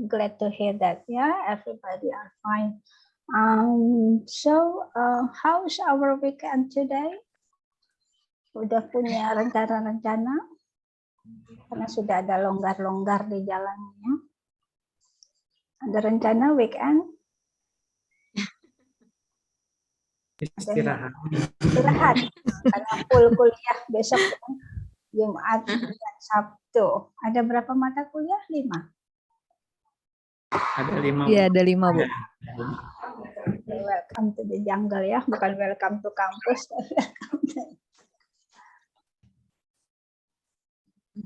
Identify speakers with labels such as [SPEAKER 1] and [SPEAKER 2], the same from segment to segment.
[SPEAKER 1] Glad to hear that. Yeah, everybody are fine. How's our weekend today? Udah punya rencana-rencana? Karena sudah ada longgar-longgar di jalannya. Ada rencana weekend?
[SPEAKER 2] Istirahat.
[SPEAKER 1] Istirahat. Karena full kuliah besok Jumat dan Sabtu. Ada berapa mata kuliah? 5?
[SPEAKER 2] Ada 5.
[SPEAKER 3] Iya, ada 5, Bu.
[SPEAKER 1] Welcome to the jungle ya, bukan welcome to kampus.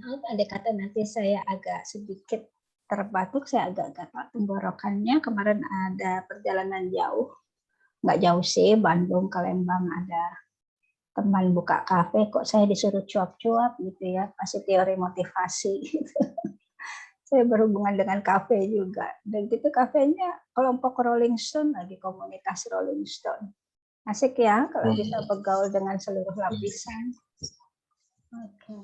[SPEAKER 1] Ada kata nanti saya agak sedikit terbatuk, saya agak gatal tenggorokannya. Kemarin ada perjalanan jauh, nggak jauh sih, Bandung ke Lembang, ada teman buka kafe, kok saya disuruh cuap-cuap gitu ya, pasti teori motivasi gitu. Saya berhubungan dengan kafe juga, dan gitu kafenya kelompok Rolling Stone, lagi komunitas Rolling Stone. Asik ya kalau bisa bergaul dengan seluruh lapisan. Oke.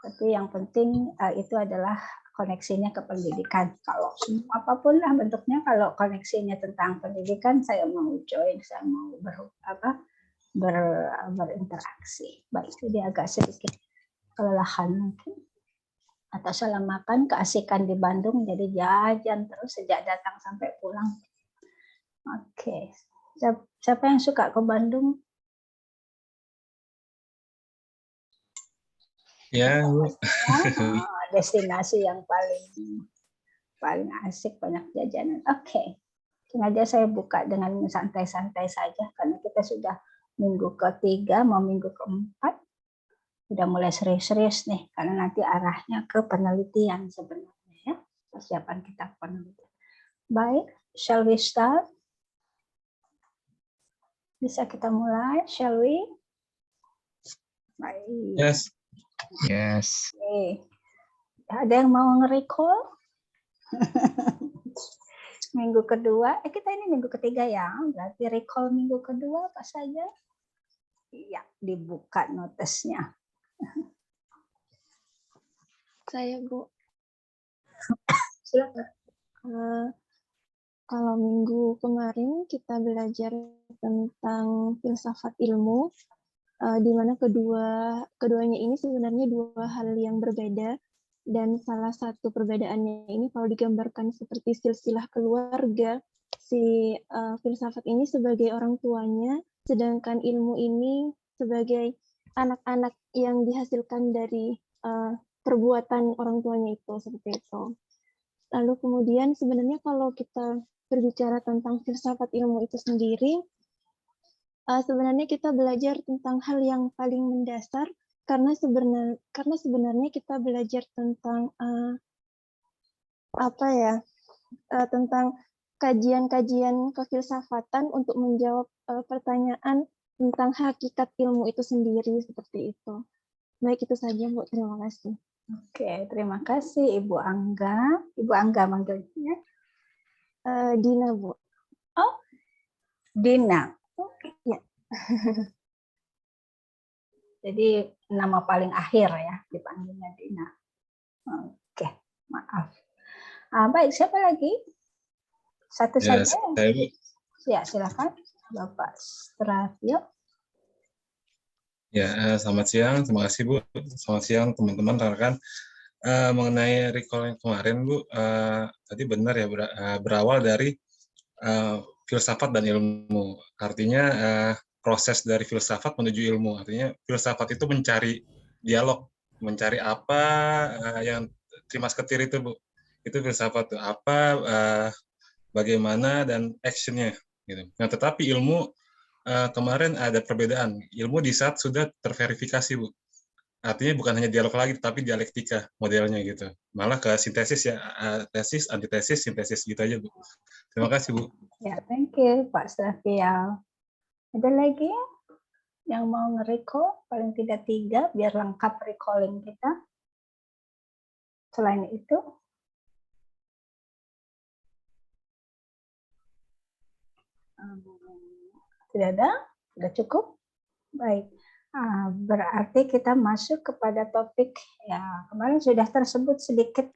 [SPEAKER 1] Tapi yang penting itu adalah koneksinya ke pendidikan. Kalau apapun lah bentuknya, kalau koneksinya tentang pendidikan, saya mau join, saya mau berinteraksi. Baik, jadi agak sedikit kelelahan mungkin. Atau salah makan, keasikan di Bandung jadi jajan terus sejak datang sampai pulang. Oke. Siapa yang suka ke Bandung?
[SPEAKER 4] Ya, Bu.
[SPEAKER 1] Destinasi yang paling asik, banyak jajanan. Oke. Sengaja saya buka dengan santai-santai saja karena kita sudah minggu ke-3 mau minggu ke-4. Sudah mulai serius-serius nih karena nanti arahnya ke penelitian sebenarnya ya. Persiapan kita penelitian. Baik, shall we start? Bisa kita mulai, shall we? Baik.
[SPEAKER 4] Yes.
[SPEAKER 3] Yes.
[SPEAKER 1] Oke. Ada yang mau nge-recall? Minggu kedua, kita ini minggu ketiga ya, berarti recall minggu kedua apa saja? Iya, dibuka notesnya.
[SPEAKER 5] Saya, Bu.
[SPEAKER 1] Silakan.
[SPEAKER 5] Kalau minggu kemarin kita belajar tentang filsafat ilmu, di mana keduanya ini sebenarnya dua hal yang berbeda, dan salah satu perbedaannya ini kalau digambarkan seperti silsilah keluarga, si filsafat ini sebagai orang tuanya, sedangkan ilmu ini sebagai anak-anak yang dihasilkan dari perbuatan orang tuanya itu, seperti itu. Lalu kemudian sebenarnya kalau kita berbicara tentang filsafat ilmu itu sendiri, sebenarnya kita belajar tentang hal yang paling mendasar karena sebenarnya kita belajar tentang tentang kajian-kajian kefilsafatan untuk menjawab pertanyaan tentang hakikat ilmu itu sendiri, seperti itu. Baik, itu saja, Bu. Terima kasih.
[SPEAKER 1] Oke, terima kasih Ibu Angga. Ibu Angga manggilnya?
[SPEAKER 5] Dina, Bu.
[SPEAKER 1] Oh, Dina.
[SPEAKER 5] Oke. Ya.
[SPEAKER 1] Jadi nama paling akhir ya, dipanggilnya Dina. Oke, maaf. Baik, siapa lagi? Satu
[SPEAKER 4] Ya,
[SPEAKER 1] saja.
[SPEAKER 4] saya, Bu.
[SPEAKER 1] Ya, silakan Bapak Stravio.
[SPEAKER 4] Ya, selamat siang. Terima kasih, Bu. Selamat siang, teman-teman, rekan-rekan. Mengenai recall yang kemarin, Bu, tadi benar ya, berawal dari filsafat dan ilmu. Artinya proses dari filsafat menuju ilmu. Artinya filsafat itu mencari dialog, mencari apa yang Trimas Ketir itu, Bu. Itu filsafat itu apa, bagaimana, dan actionnya. Gitu. Nah, tetapi ilmu kemarin ada perbedaan. Ilmu di saat sudah terverifikasi, Bu. Artinya bukan hanya dialog lagi, tapi dialektika modelnya gitu. Malah ke sintesis ya, tesis, antitesis, sintesis gitu aja, Bu. Terima kasih, Bu.
[SPEAKER 1] Ya, thank you Pak Stravio. Ada lagi yang mau nge-recall? Paling tidak 3, biar lengkap recalling kita. Selain itu, tidak ada? Sudah cukup? Baik. Berarti kita masuk kepada topik ya kemarin sudah tersebut sedikit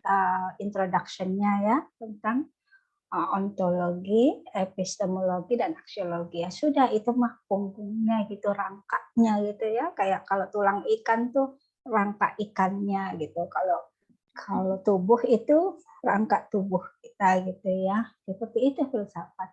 [SPEAKER 1] introduction-nya ya tentang ontologi, epistemologi dan aksiologi ya sudah itu mah punggungnya gitu rangkanya gitu ya kayak kalau tulang ikan tuh rangka ikannya gitu kalau tubuh itu rangka tubuh kita gitu ya seperti itu filsafat.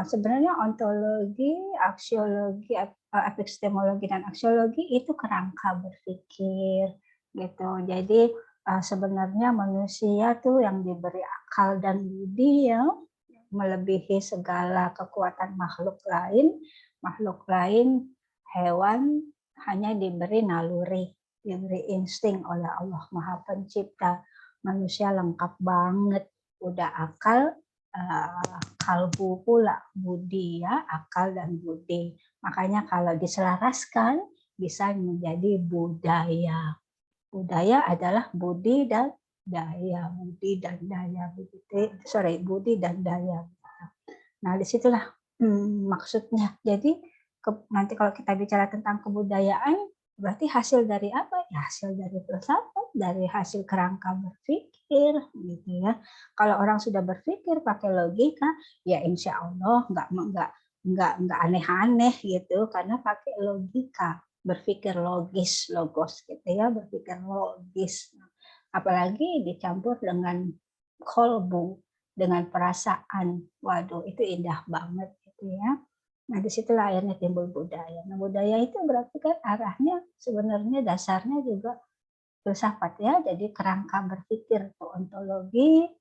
[SPEAKER 1] Sebenarnya ontologi, aksiologi, epistemologi dan aksiologi itu kerangka berpikir gitu. Jadi sebenarnya manusia tuh yang diberi akal dan budi ya melebihi segala kekuatan makhluk lain hewan hanya diberi naluri, diberi insting oleh Allah Maha Pencipta. Manusia lengkap banget, udah akal, kalbu pula, budi ya, akal dan budi. Makanya kalau diselaraskan bisa menjadi budaya. Budaya adalah budi dan daya, budi dan daya begitu. Budi dan daya. Nah, disitulah maksudnya. Jadi nanti kalau kita bicara tentang kebudayaan, berarti hasil dari apa? Ya, hasil dari filsafat, dari hasil kerangka berpikir, gitu ya. Kalau orang sudah berpikir pakai logika, ya insya Allah nggak aneh-aneh gitu, karena pakai logika, berpikir logis, logos gitu ya, berpikir logis. Apalagi dicampur dengan kolbu, dengan perasaan, waduh itu indah banget gitu ya. Nah disitulah akhirnya timbul budaya. Nah budaya itu berarti kan arahnya sebenarnya dasarnya juga filsafat ya. Jadi kerangka berpikir, ontologi,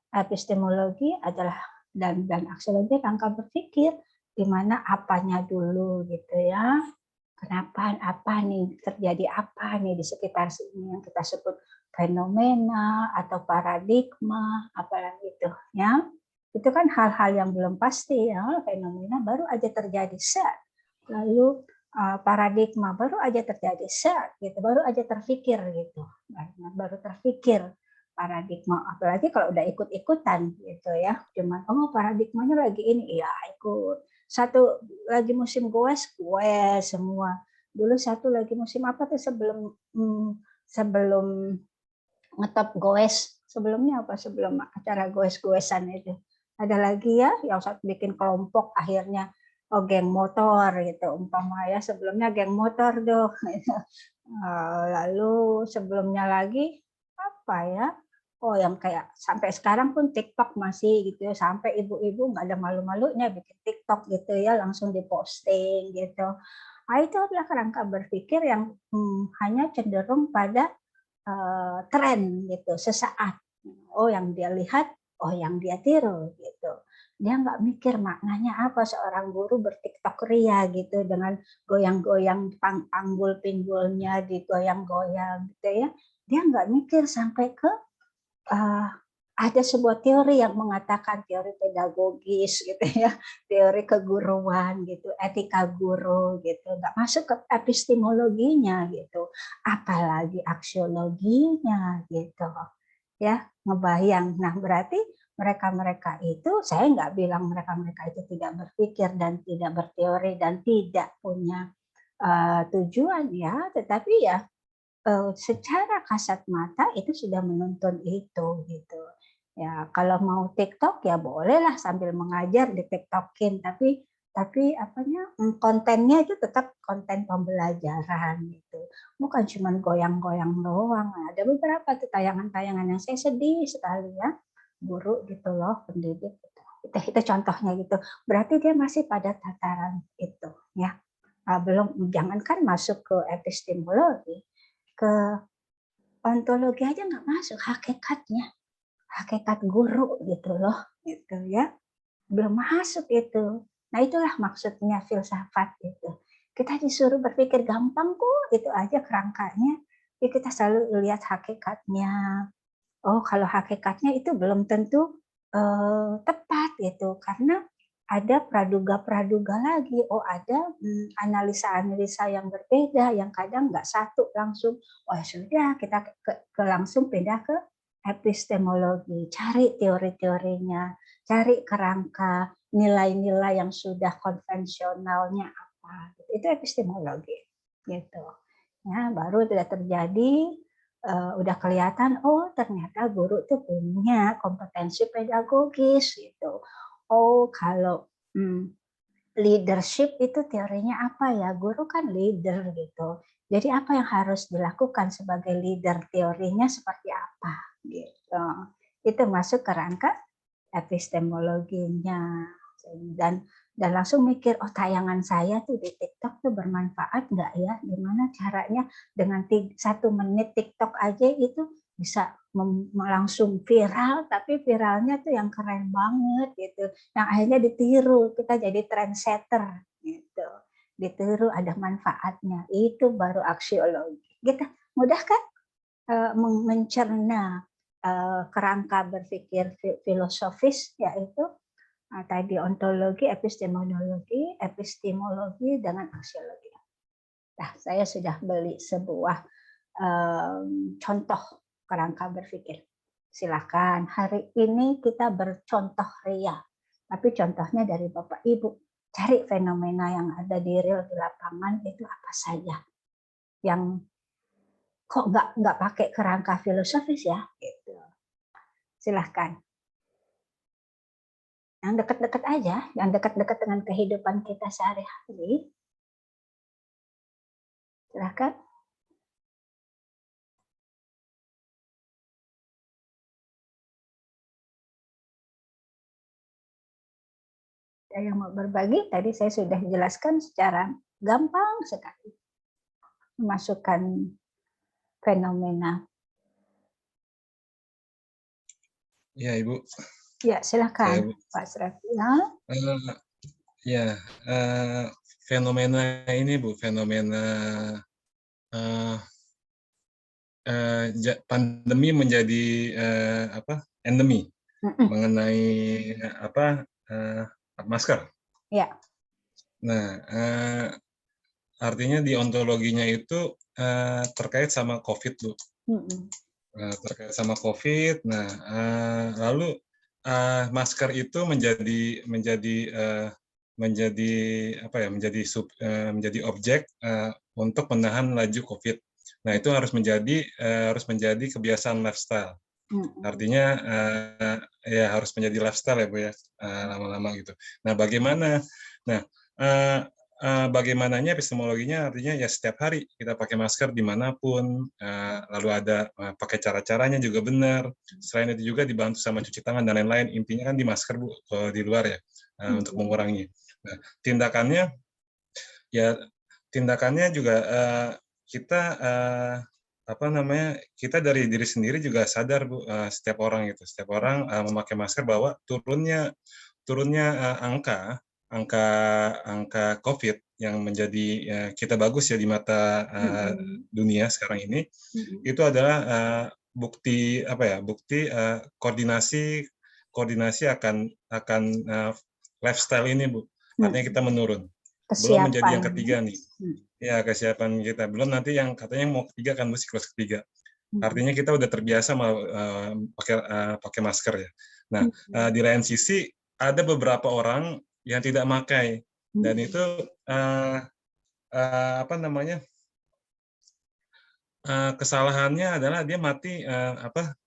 [SPEAKER 1] epistemologi adalah dan aksiologi rangka berpikir di mana apanya dulu gitu ya. Kenapa apa nih terjadi apa nih di sekitar sini yang kita sebut fenomena atau paradigma apalagi itu ya itu kan hal-hal yang belum pasti ya fenomena baru aja terjadi set lalu paradigma baru aja terjadi set gitu baru aja terpikir gitu baru terpikir paradigma apalagi kalau udah ikut-ikutan gitu ya cuman paradigmanya lagi ini ya ikut satu lagi musim goes semua dulu satu lagi musim apa tuh sebelum ngetop goes sebelumnya apa sebelum acara goesan itu ada lagi ya yang satu bikin kelompok akhirnya geng motor gitu umpama ya sebelumnya geng motor tuh lalu sebelumnya lagi apa ya yang kayak sampai sekarang pun TikTok masih gitu ya sampai ibu-ibu nggak ada malu-malunya bikin TikTok gitu ya langsung diposting gitu. Itu adalah kerangka berpikir yang hanya cenderung pada tren gitu sesaat. Yang dia lihat, yang dia tiru gitu. Dia nggak mikir maknanya apa seorang guru bertiktok ria gitu dengan goyang-goyang panggul pinggulnya digoyang-goyang gitu ya. Dia nggak mikir sampai ke ada sebuah teori yang mengatakan teori pedagogis gitu ya, teori keguruan gitu, etika guru gitu, nggak masuk ke epistemologinya gitu, apalagi aksiologinya gitu, ya ngebayang. Nah berarti mereka itu, saya nggak bilang mereka itu tidak berpikir dan tidak berteori dan tidak punya tujuan ya, tetapi ya secara kasat mata itu sudah menuntun itu gitu. Ya, kalau mau TikTok ya bolehlah sambil mengajar di TikTokin, tapi kontennya itu tetap konten pembelajaran gitu. Bukan cuma goyang-goyang doang. Ada beberapa tuh tayangan-tayangan yang saya sedih sekali ya. Guru gitu loh, pendidik gitu. Itu contohnya gitu. Berarti dia masih pada tataran itu ya. Belum jangankan masuk ke epistemologi, ke ontologi aja nggak masuk hakikatnya, hakikat guru gitu loh, gitu ya, belum masuk itu. Nah itulah maksudnya filsafat itu. Kita disuruh berpikir gampang kok, itu aja kerangkanya. Jadi kita selalu lihat hakikatnya. Kalau hakikatnya itu belum tentu tepat gitu, karena ada praduga-praduga lagi. Ada analisa-analisa yang berbeda, yang kadang nggak satu langsung. Ya sudah, kita langsung pindah ke epistemologi, cari teori-teorinya, cari kerangka nilai-nilai yang sudah konvensionalnya apa. Itu epistemologi, gitu. Ya, baru sudah terjadi, udah kelihatan, oh ternyata guru tuh punya kompetensi pedagogis, gitu. Oh kalau leadership itu teorinya apa ya? Guru kan leader gitu. Jadi apa yang harus dilakukan sebagai leader, teorinya seperti apa gitu. Itu masuk ke rangka epistemologinya. Dan langsung mikir, oh tayangan saya tuh di TikTok tuh bermanfaat nggak ya? Gimana caranya dengan 1 menit TikTok aja itu bisa langsung viral, tapi viralnya tuh yang keren banget gitu. Yang akhirnya ditiru, kita jadi trendsetter gitu. Ditiru, ada manfaatnya. Itu baru aksiologi. Gitu. Mudah kan mencerna kerangka berpikir filosofis, yaitu tadi ontologi, epistemologi dengan aksiologi. Nah, saya sudah beli sebuah contoh kerangka berpikir. Silakan, hari ini kita bercontoh ria, tapi contohnya dari Bapak Ibu. Cari fenomena yang ada di real di lapangan itu apa saja. Yang kok nggak pakai kerangka filosofis ya? Gitu. Silahkan. Yang dekat-dekat aja, yang dekat-dekat dengan kehidupan kita sehari-hari. Silahkan. Yang mau berbagi, tadi saya sudah jelaskan secara gampang sekali. Memasukkan fenomena.
[SPEAKER 4] Ya, Ibu.
[SPEAKER 1] Ya, silakan,
[SPEAKER 4] Saya,
[SPEAKER 1] Pak Srafi.
[SPEAKER 4] Ya, fenomena ini Bu, fenomena pandemi menjadi endemi mengenai masker.
[SPEAKER 1] Ya.
[SPEAKER 4] Nah, artinya di ontologinya itu terkait sama COVID, Bu. Terkait sama COVID. Nah, lalu masker itu menjadi objek untuk menahan laju COVID. Nah, itu harus menjadi kebiasaan lifestyle. Artinya ya harus menjadi lifestyle ya Bu ya, lama-lama gitu. Nah, bagaimana? Nah, bagaimananya epistemologinya artinya ya setiap hari kita pakai masker dimanapun, lalu ada pakai cara-caranya juga benar. Selain itu juga dibantu sama cuci tangan dan lain-lain. Intinya kan di masker Bu, kalau di luar ya, untuk mengurangi. Nah, tindakannya juga kita kita dari diri sendiri juga sadar Bu, setiap orang memakai masker bahwa turunnya angka COVID yang menjadi kita bagus ya di mata dunia sekarang ini, itu adalah bukti koordinasi akan lifestyle ini Bu. Artinya kita menurun. Belum menjadi yang ketiga nih. Ya, kesiapan kita. Belum nanti yang katanya mau ketiga kan Bu, siklus ketiga. Artinya kita udah terbiasa pakai masker ya. Nah, di lain sisi ada beberapa orang yang tidak pakai dan itu kesalahannya adalah dia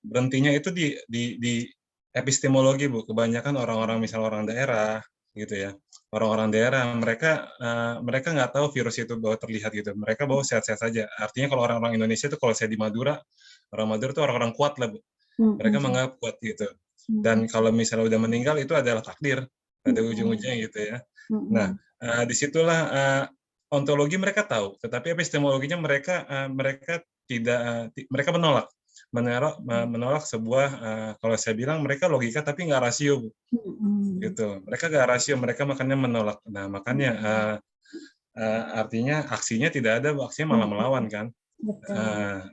[SPEAKER 4] berhentinya itu di epistemologi Bu. Kebanyakan orang-orang misal orang daerah gitu ya, orang-orang daerah mereka nggak tahu virus itu bahwa terlihat gitu, mereka bahwa sehat-sehat saja. Artinya kalau orang-orang Indonesia itu, kalau saya di Madura, orang Madura itu orang-orang kuat lah Bu, mereka menganggap kuat gitu. Dan kalau misalnya udah meninggal itu adalah takdir pada ujung-ujungnya gitu ya. Nah, disitulah ontologi mereka tahu, tetapi epistemologinya mereka menolak sebuah kalau saya bilang mereka logika tapi nggak rasio Bu. Gitu. Mereka nggak rasio, mereka makanya menolak. Nah, makanya artinya aksinya tidak ada, aksinya malah melawan kan.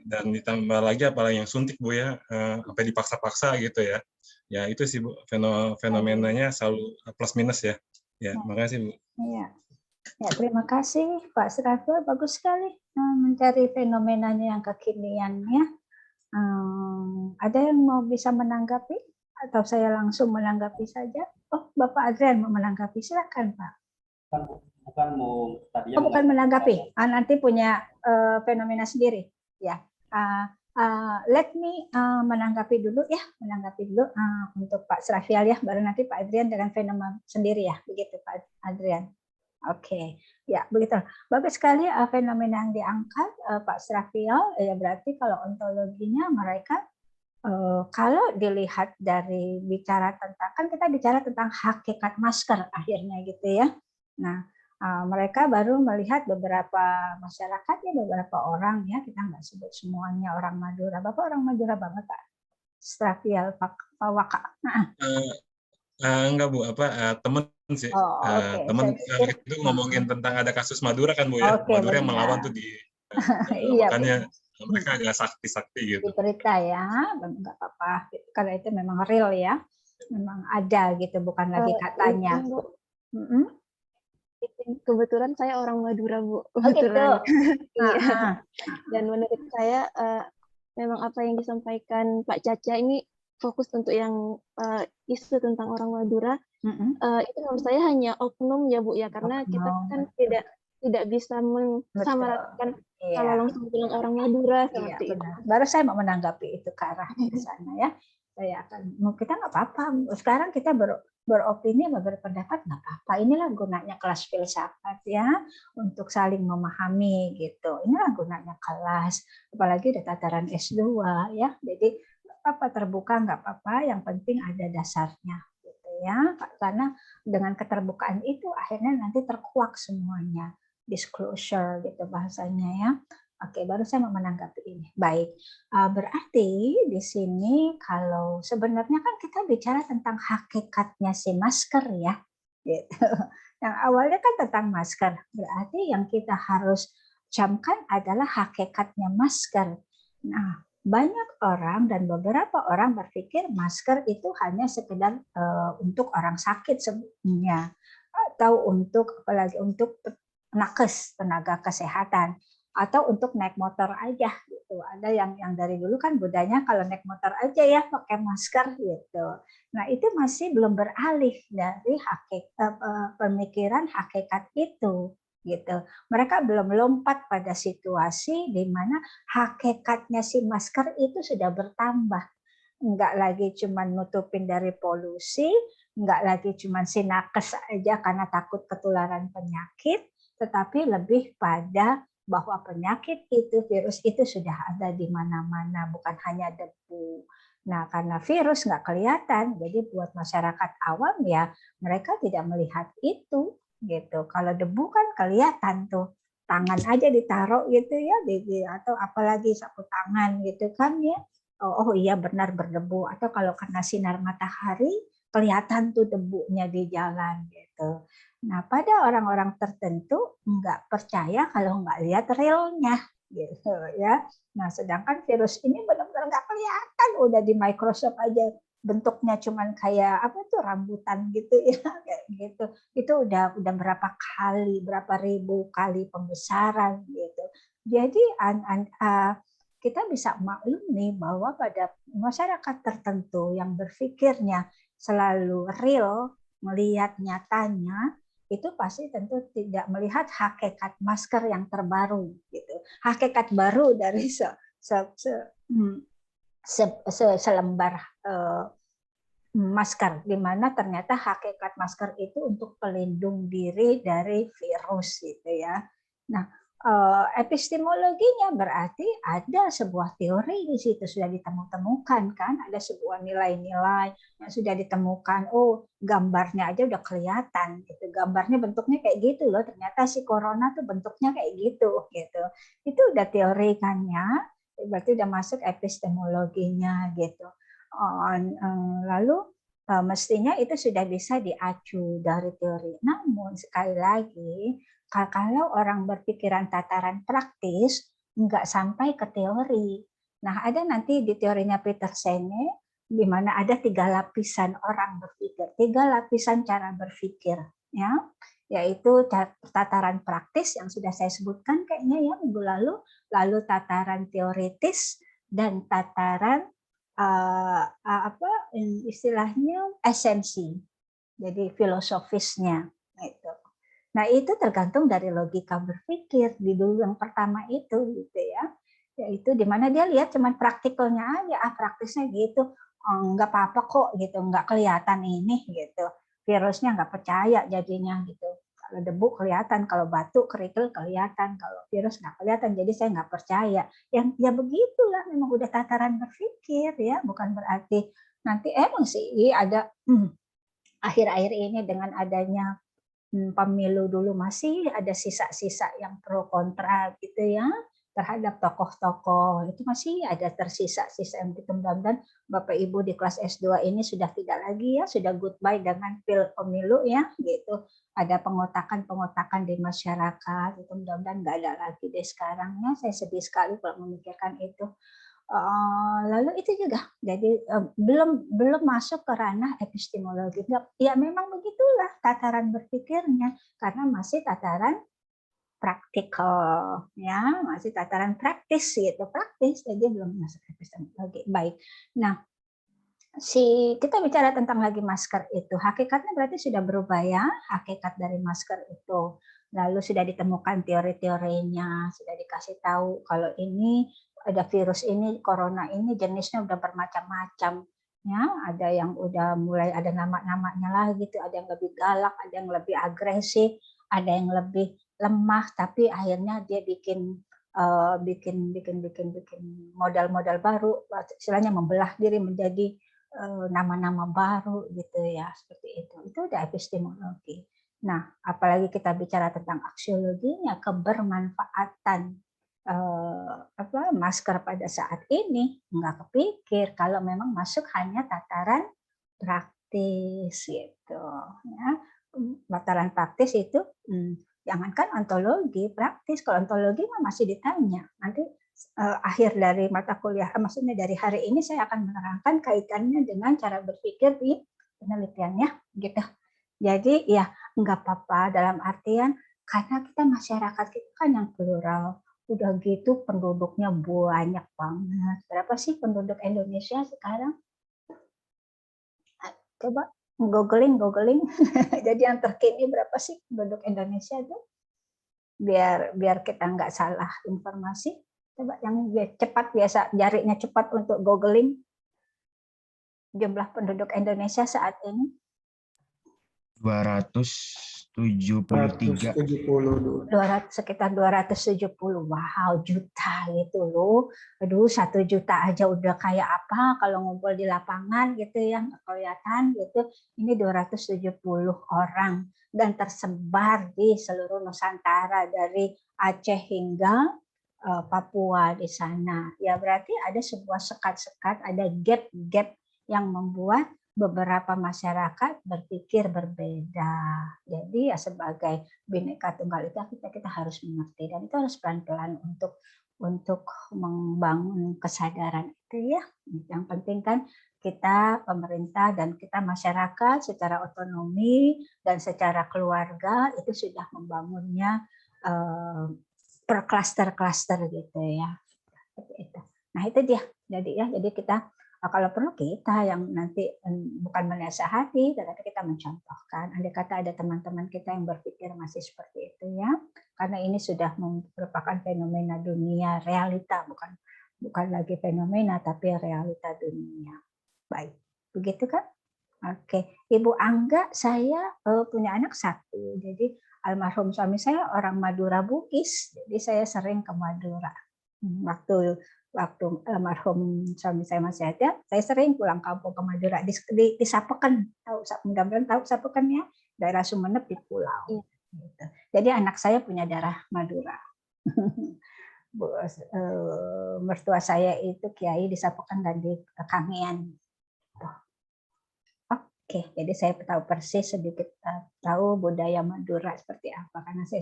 [SPEAKER 4] Dan ditambah lagi apalagi yang suntik Bu ya, sampai dipaksa-paksa gitu ya. Ya itu sih Bu, fenomenanya selalu plus minus ya. Ya, makasih Bu.
[SPEAKER 1] Iya. Ya, terima kasih Pak Srafil, bagus sekali mencari fenomenanya yang kekinian ya. Ada yang mau bisa menanggapi atau saya langsung menanggapi saja? Oh, Bapak Adrian mau menanggapi, silakan Pak.
[SPEAKER 2] kan tadinya
[SPEAKER 1] bukan menanggapi, nanti punya fenomena sendiri, ya. Let me menanggapi dulu untuk Pak Srafial ya, baru nanti Pak Adrian dengan fenomena sendiri ya, begitu Pak Adrian. Oke, ya begitu. Bagus sekali fenomena yang diangkat Pak Srafial. Ya berarti kalau ontologinya mereka kalau dilihat dari bicara tentang, kan kita bicara tentang hakikat masker akhirnya gitu ya. Nah, mereka baru melihat beberapa masyarakat ya, beberapa orang ya, kita nggak sebut semuanya orang Madura. Bapak orang Madura banget Pak Srafial, Pak Waka.
[SPEAKER 4] Enggak Bu, temen sih.
[SPEAKER 1] Oke.
[SPEAKER 4] Temen
[SPEAKER 1] Saya pikir,
[SPEAKER 4] itu ngomongin tentang ada kasus Madura kan Bu ya.
[SPEAKER 1] Oke,
[SPEAKER 4] Madura yang
[SPEAKER 1] benar.
[SPEAKER 4] melawan tuh di
[SPEAKER 1] Iya,
[SPEAKER 4] makanya mereka agak sakti-sakti gitu.
[SPEAKER 1] di berita ya, nggak apa-apa. Karena itu memang real ya, memang ada gitu, bukan lagi katanya.
[SPEAKER 5] Kebetulan saya orang Madura, Bu.
[SPEAKER 1] Kebetulan.
[SPEAKER 5] Iya. Dan menurut saya memang apa yang disampaikan Pak Caca ini fokus untuk yang isu tentang orang Madura. Itu menurut saya hanya oknum ya Bu ya, karena kita kan tidak bisa mensamaratakan kalau langsung bilang orang Madura seperti itu.
[SPEAKER 1] Baru saya mau menanggapi itu ke arah ke sana ya. Saya akan, kita nggak apa-apa. Sekarang kita beropini, berpendapat nggak apa-apa. Inilah gunanya kelas filsafat ya, untuk saling memahami gitu. Inilah gunanya kelas, apalagi di tataran S2 ya. Jadi apa terbuka nggak apa-apa. Yang penting ada dasarnya gitu ya. Karena dengan keterbukaan itu akhirnya nanti terkuak semuanya. Disclosure gitu bahasanya ya. Oke, baru saya mau menanggapi ini. Baik, berarti di sini kalau sebenarnya kan kita bicara tentang hakikatnya si masker ya. Gitu. Yang awalnya kan tentang masker, berarti yang kita harus camkan adalah hakikatnya masker. Nah, banyak orang dan beberapa orang berpikir masker itu hanya sekedar untuk orang sakit sebenarnya, atau untuk apalagi untuk nakes, tenaga kesehatan, atau untuk naik motor aja gitu. Ada yang dari dulu kan budayanya kalau naik motor aja ya pakai masker gitu. Nah, itu masih belum beralih dari pemikiran hakikat itu gitu. Mereka belum lompat pada situasi di mana hakikatnya si masker itu sudah bertambah. Enggak lagi cuma nutupin dari polusi, enggak lagi cuma si nakes aja karena takut ketularan penyakit, tetapi lebih pada bahwa penyakit itu, virus itu sudah ada di mana-mana, bukan hanya debu. Nah, karena virus nggak kelihatan, jadi buat masyarakat awam ya mereka tidak melihat itu, gitu. Kalau debu kan kelihatan tuh, tangan aja ditaruh gitu ya, atau apalagi sapu tangan gitu kan ya. Oh iya benar berdebu. Atau kalau kena sinar matahari kelihatan tuh debunya di jalan gitu. Nah, pada orang-orang tertentu nggak percaya kalau nggak lihat realnya, gitu ya. Nah, sedangkan virus ini benar-benar nggak kelihatan, udah di Microsoft aja bentuknya cuman kayak apa tuh rambutan gitu ya, kayak gitu. Itu udah berapa ribu kali pembesaran gitu. Jadi kita bisa maklum nih bahwa pada masyarakat tertentu yang berpikirnya selalu real, melihat nyatanya, itu pasti tentu tidak melihat hakikat masker yang terbaru gitu. Hakikat baru dari selembar masker, di mana ternyata hakikat masker itu untuk pelindung diri dari virus gitu ya. Nah, epistemologinya berarti ada sebuah teori di situ sudah ditemukan kan, ada sebuah nilai-nilai yang sudah ditemukan. Oh, gambarnya aja udah kelihatan gitu. Gambarnya bentuknya kayak gitu loh. Ternyata si corona tuh bentuknya kayak gitu gitu. Itu udah teori kan ya. Berarti udah masuk epistemologinya gitu. Lalu mestinya itu sudah bisa diacu dari teori. Namun sekali lagi kalau orang berpikiran tataran praktis, nggak sampai ke teori. Nah, ada nanti di teorinya Peter Senge, di mana ada 3 lapisan orang berpikir, 3 lapisan cara berpikir, ya, yaitu tataran praktis yang sudah saya sebutkan kayaknya ya minggu lalu tataran teoritis dan tataran istilahnya esensi, jadi filosofisnya itu. Nah, itu tergantung dari logika berpikir di dulu yang pertama itu gitu ya. Yaitu di mana dia lihat cuman praktikalnya aja, praktisnya gitu. Oh, nggak apa-apa kok gitu, nggak kelihatan ini gitu. Virusnya nggak percaya jadinya gitu. Kalau debu kelihatan, kalau batu kerikil kelihatan, kalau virus nggak kelihatan, jadi saya nggak percaya. Yang ya begitulah, memang udah tataran berpikir ya, bukan berarti nanti emang sih ada akhir-akhir ini dengan adanya pemilu dulu masih ada sisa-sisa yang pro kontra gitu ya terhadap tokoh-tokoh itu masih ada tersisa-sisa yang gitu. Dan Bapak Ibu di kelas S2 ini sudah tidak lagi ya, sudah goodbye dengan pil pemilu ya gitu. Ada pengotakan-pengotakan di masyarakat itu, mudah-mudahan nggak ada lagi deh sekarang ya. Saya sedih sekali kalau memikirkan itu. Lalu itu juga jadi belum masuk ke ranah epistemologi. Ya memang begitulah tataran berpikirnya karena masih tataran praktikal ya, masih tataran praktis gitu, praktis jadi belum masuk epistemologi. Baik. Nah, kita bicara tentang lagi masker itu, hakikatnya berarti sudah berubah ya, hakikat dari masker itu. Lalu sudah ditemukan teori-teorinya, sudah dikasih tahu kalau ini ada virus ini, corona ini jenisnya udah bermacam-macam. Ya, ada yang udah mulai ada nama-namanya lah gitu, ada yang lebih galak, ada yang lebih agresif, ada yang lebih lemah, tapi akhirnya dia bikin modal-modal baru, istilahnya membelah diri menjadi nama-nama baru gitu ya, seperti itu. Itu udah epistemologi. Nah, apalagi kita bicara tentang aksiologinya, kebermanfaatan masker pada saat ini nggak kepikir kalau memang masuk hanya tataran praktis gitu ya. Tataran praktis itu jangankan ontologi, praktis. Kalau ontologi masih ditanya nanti akhir dari mata kuliah, maksudnya dari hari ini saya akan menerangkan kaitannya dengan cara berpikir di penelitiannya gitu. Jadi ya nggak apa-apa dalam artian karena kita masyarakat kita kan yang plural, udah gitu penduduknya banyak banget. Berapa sih penduduk Indonesia sekarang? Coba googling. Jadi yang terkini berapa sih penduduk Indonesia itu? Biar kita nggak salah informasi. Coba yang cepat, biasa jarinya cepat untuk googling jumlah penduduk Indonesia saat ini.
[SPEAKER 3] 273.
[SPEAKER 1] 200, sekitar 270. Wow, juta gitu loh. Aduh, 1 juta aja udah kayak apa kalau ngumpul di lapangan gitu ya, nggak kelihatan gitu. Ini 270 orang dan tersebar di seluruh Nusantara dari Aceh hingga Papua di sana. Ya berarti ada sebuah sekat-sekat, ada gap-gap yang membuat beberapa masyarakat berpikir berbeda. Jadi ya sebagai Bhinneka Tunggal Ika kita harus mengerti dan itu harus pelan-pelan untuk membangun kesadaran itu ya. Yang penting kan kita pemerintah dan kita masyarakat secara otonomi dan secara keluarga itu sudah membangunnya per klaster-klaster gitu ya. Nah itu dia. Jadi kita kalau perlu kita yang nanti bukan menasihati, tetapi kita mencontohkan. Andai kata ada teman-teman kita yang berpikir masih seperti itu ya, karena ini sudah merupakan fenomena dunia, realita, bukan lagi fenomena tapi realita dunia. Baik, begitu kan? Oke, Ibu Angga, saya punya anak 1. Jadi almarhum suami saya orang Madura Bugis, jadi saya sering ke Madura. Waktu almarhum suami saya masih ada, saya sering pulang kampung ke Madura di Sapeken. Mudah-mudahan tahu Sapeken ya, daerah Sumeneb di pulau. Gitu. Jadi anak saya punya darah Madura. Mertua saya itu kiai di Sapeken dan di Kangean. Oke, jadi saya tahu persis sedikit tahu budaya Madura seperti apa karena saya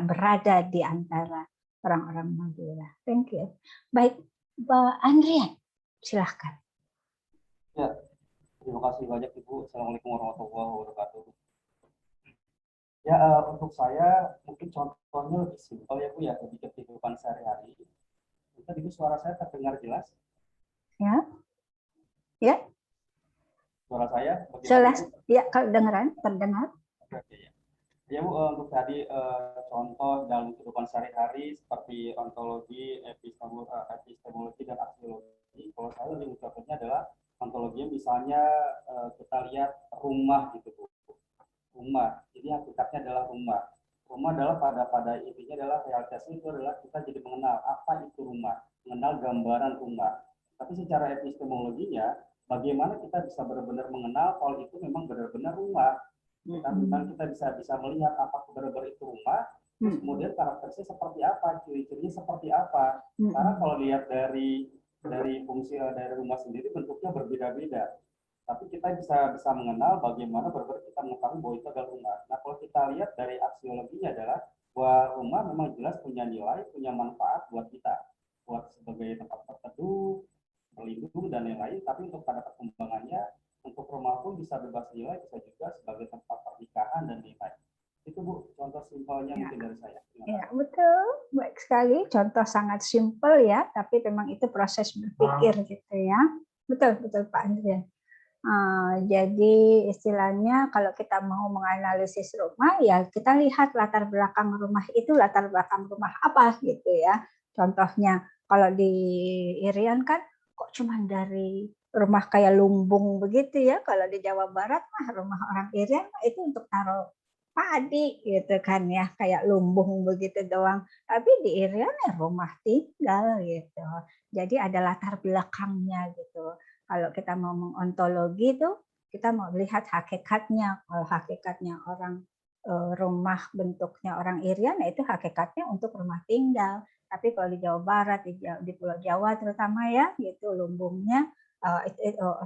[SPEAKER 1] berada di antara orang-orang Madura. Thank you. Baik, Mbak Andrian, silahkan.
[SPEAKER 2] Ya, terima kasih banyak Ibu. Assalamualaikum warahmatullahi wabarakatuh. Ya, untuk saya mungkin contohnya lebih simpel ya Bu ya, lebih ke kehidupan sehari-hari. Mungkin Ibu suara saya terdengar jelas?
[SPEAKER 1] Ya. Ya.
[SPEAKER 2] Suara saya?
[SPEAKER 1] Jelas. Ya, kalau terdengar.
[SPEAKER 2] Oke, ya. Ya Bu, untuk tadi contoh dalam kehidupan sehari-hari seperti ontologi, epistemologi, dan aksiologi. Kalau saya lebih mencontohnya adalah ontologi, misalnya kita lihat rumah gitu Bu. Rumah, jadi hakikatnya adalah rumah. Rumah adalah pada intinya adalah realitasnya itu adalah kita jadi mengenal apa itu rumah, mengenal gambaran rumah. Tapi secara epistemologinya, bagaimana kita bisa benar-benar mengenal kalau itu memang benar-benar rumah. Memang kita bisa melihat apa benar-benar itu rumah, terus kemudian karakteristiknya seperti apa, ciri-cirinya seperti apa. Karena kalau lihat dari fungsi dari rumah sendiri bentuknya berbeda-beda. Tapi kita bisa mengenal bagaimana benar-benar kita mengetahui bahwa itu adalah rumah. Nah, kalau kita lihat dari aksiologinya adalah bahwa rumah memang jelas punya nilai, punya manfaat buat kita, buat sebagai tempat berteduh, berlindung dan lain-lain. Tapi untuk pada perkembangannya, untuk rumah pun bisa bebas nilai, bisa juga sebagai tempat pernikahan dan lain-lain. Itu Bu, contoh simpelnya mungkin dari saya.
[SPEAKER 1] Ya, betul. Baik sekali. Contoh sangat simpel ya, tapi memang itu proses berpikir gitu ya. Betul, betul Pak Andrian. Jadi istilahnya kalau kita mau menganalisis rumah, ya kita lihat latar belakang rumah itu latar belakang rumah apa gitu ya. Contohnya kalau di Irian kan kok cuma dari rumah kayak lumbung begitu ya. Kalau di Jawa Barat mah rumah orang Irian itu untuk taruh padi gitu kan ya, kayak lumbung begitu doang. Tapi di Irian ya rumah tinggal gitu. Jadi ada latar belakangnya gitu. Kalau kita mau mengontologi itu kita mau lihat hakikatnya. Kalau hakikatnya orang rumah bentuknya orang Irian, itu hakikatnya untuk rumah tinggal. Tapi kalau di Jawa Barat, di Pulau Jawa terutama ya, gitu lumbungnya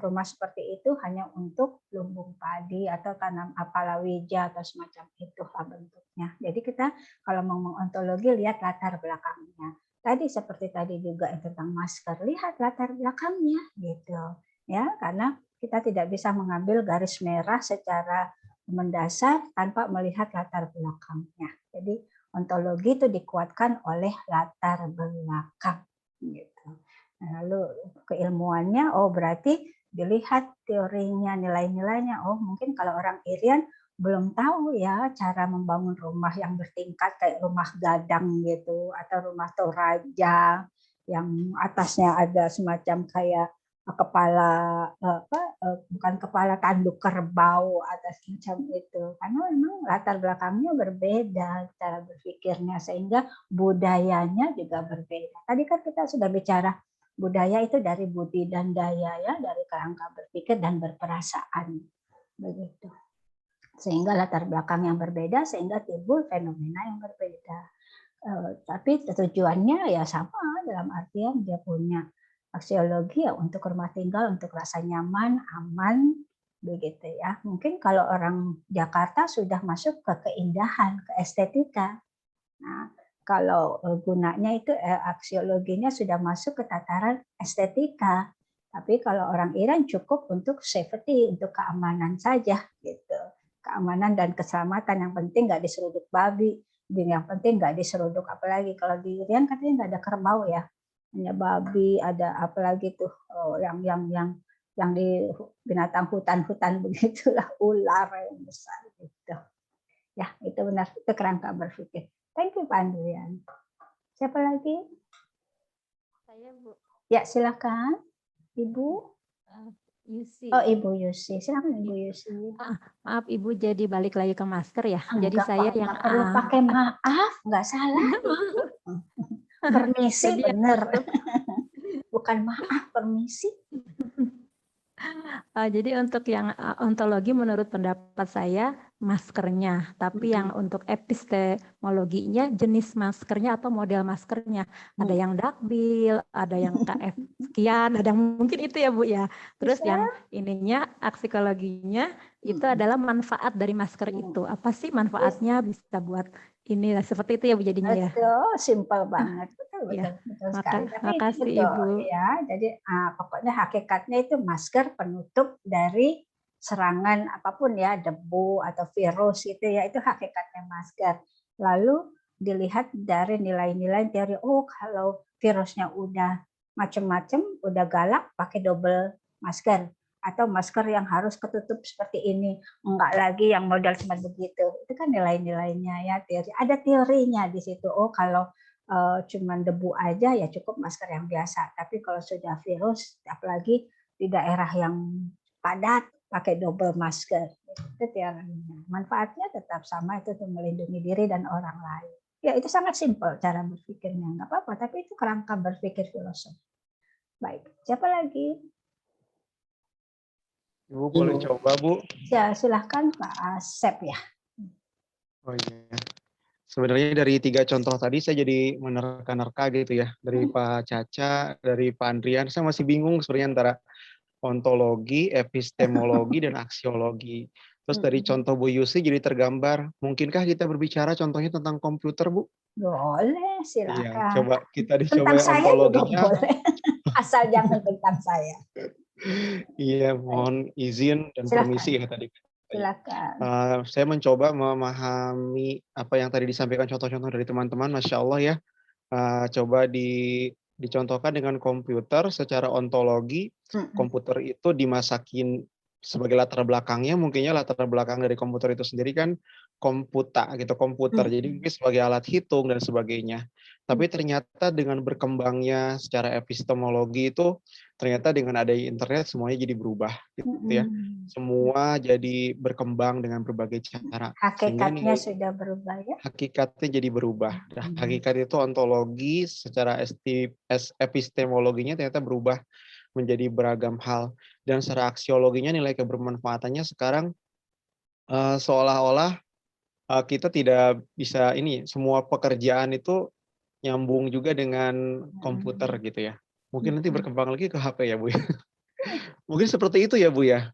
[SPEAKER 1] rumah seperti itu hanya untuk lumbung padi atau tanam palawija atau semacam itu lah bentuknya. Jadi kita kalau mau mengontologi lihat latar belakangnya. Tadi seperti tadi juga tentang masker, lihat latar belakangnya gitu ya, karena kita tidak bisa mengambil garis merah secara mendasar tanpa melihat latar belakangnya. Jadi ontologi itu dikuatkan oleh latar belakang gitu. Lalu keilmuannya, oh berarti dilihat teorinya, nilai-nilainya. Oh mungkin kalau orang Irian belum tahu ya cara membangun rumah yang bertingkat kayak rumah gadang gitu atau rumah toraja yang atasnya ada semacam kayak kepala bukan kepala tanduk kerbau atas macam itu, karena memang latar belakangnya berbeda cara berpikirnya sehingga budayanya juga berbeda. Tadi kan kita sudah bicara budaya itu dari budi dan daya ya, dari kerangka berpikir dan berperasaan begitu. Sehingga latar belakang yang berbeda sehingga timbul fenomena yang berbeda. Tapi tujuannya ya sama, dalam artian dia punya aksiologi ya untuk rumah tinggal, untuk rasa nyaman, aman, begitu ya. Mungkin kalau orang Jakarta sudah masuk ke keindahan, ke estetika. Nah, kalau gunanya itu aksiologinya sudah masuk ke tataran estetika. Tapi kalau orang Iran cukup untuk safety, untuk keamanan saja gitu. Keamanan dan keselamatan, yang penting nggak diseruduk babi, yang penting nggak diseruduk apalagi. Kalau di Irian katanya nggak ada kerbau ya, hanya babi, ada apalagi tuh yang di binatang hutan begitulah, ular yang besar gitu. Ya itu benar, itu kerangka berpikir. Thank you Pak Andrian. Siapa lagi?
[SPEAKER 6] Saya Bu.
[SPEAKER 1] Ya silakan Ibu.
[SPEAKER 6] Yusi.
[SPEAKER 1] Oh Ibu Yusi, silakan Ibu Yusi.
[SPEAKER 6] Maaf Ibu, jadi balik lagi ke masker ya. Jadi
[SPEAKER 1] Enggak,
[SPEAKER 6] saya
[SPEAKER 1] Pak,
[SPEAKER 6] yang
[SPEAKER 1] perlu pakai maaf, nggak salah. Permisi bener. Bukan maaf, permisi.
[SPEAKER 6] Jadi untuk yang ontologi menurut pendapat saya maskernya, tapi yang untuk epistemologinya jenis maskernya atau model maskernya. Ada yang dakbil, ada yang KF sekian, ada yang mungkin itu ya Bu ya. Terus yang ininya aksikologinya itu adalah manfaat dari masker itu. Apa sih manfaatnya, bisa buat ini seperti itu ya Bu jadinya ya.
[SPEAKER 1] Betul, simpel banget. Betul
[SPEAKER 6] Ya,
[SPEAKER 1] sekali. Tapi
[SPEAKER 6] makasih
[SPEAKER 1] betul,
[SPEAKER 6] Ibu.
[SPEAKER 1] Ya, jadi pokoknya hakikatnya itu masker penutup dari serangan apapun ya, debu atau virus gitu ya, itu hakikatnya masker. Lalu dilihat dari nilai-nilai teori, oh kalau virusnya udah macam-macam, udah galak pakai double masker. atau masker yang harus ketutup seperti ini, enggak lagi yang model cuma begitu. Itu kan nilai-nilainya ya, teori. Ada teorinya di situ. Oh, kalau cuma debu aja ya cukup masker yang biasa. Tapi kalau sudah virus, apalagi di daerah yang padat, pakai double masker. Itu teorinya. Manfaatnya tetap sama, itu untuk melindungi diri dan orang lain. Ya, itu sangat simpel cara berpikirnya. Nggak apa-apa, tapi itu kerangka berpikir filosofi. Baik, siapa lagi?
[SPEAKER 7] Ibu boleh coba, Bu?
[SPEAKER 1] Ya, silahkan Pak Asep ya.
[SPEAKER 7] Oh iya. Sebenarnya dari 3 contoh tadi saya jadi menerka-nerka gitu ya. Dari Pak Caca, dari Pak Andrian, saya masih bingung sebenarnya antara ontologi, epistemologi, dan aksiologi. Terus dari contoh Bu Yusi jadi tergambar, mungkinkah kita berbicara contohnya tentang komputer, Bu?
[SPEAKER 1] Boleh,
[SPEAKER 7] Iya,
[SPEAKER 1] silakan.
[SPEAKER 7] coba kita dicoba
[SPEAKER 1] Tentang
[SPEAKER 7] ya
[SPEAKER 1] saya juga
[SPEAKER 7] ontologinya.
[SPEAKER 1] boleh. Asal jangan tentang saya.
[SPEAKER 7] Iya, mohon izin dan
[SPEAKER 1] Silakan.
[SPEAKER 7] permisi ya tadi.
[SPEAKER 1] Silakan.
[SPEAKER 7] Saya mencoba memahami apa yang tadi disampaikan contoh-contoh dari teman-teman, Masya Allah ya. Coba dicontohkan dengan komputer secara ontologi. Komputer itu dimasakin sebagai latar belakangnya, mungkinnya latar belakang dari komputer itu sendiri kan komputer gitu, komputer. Jadi mungkin sebagai alat hitung dan sebagainya. Tapi ternyata dengan berkembangnya secara epistemologi itu, ternyata dengan adanya internet semuanya jadi berubah gitu ya. Semua jadi berkembang dengan berbagai cara.
[SPEAKER 1] Hakikatnya sudah berubah ya.
[SPEAKER 7] Hakikatnya jadi berubah. Nah, hakikat itu ontologi secara epistemologinya ternyata berubah menjadi beragam hal. Dan secara aksiologinya nilai kebermanfaatannya sekarang seolah-olah kita tidak bisa semua pekerjaan itu nyambung juga dengan komputer gitu ya. Mungkin nanti berkembang lagi ke HP ya, Bu. Mungkin seperti itu ya, Bu ya.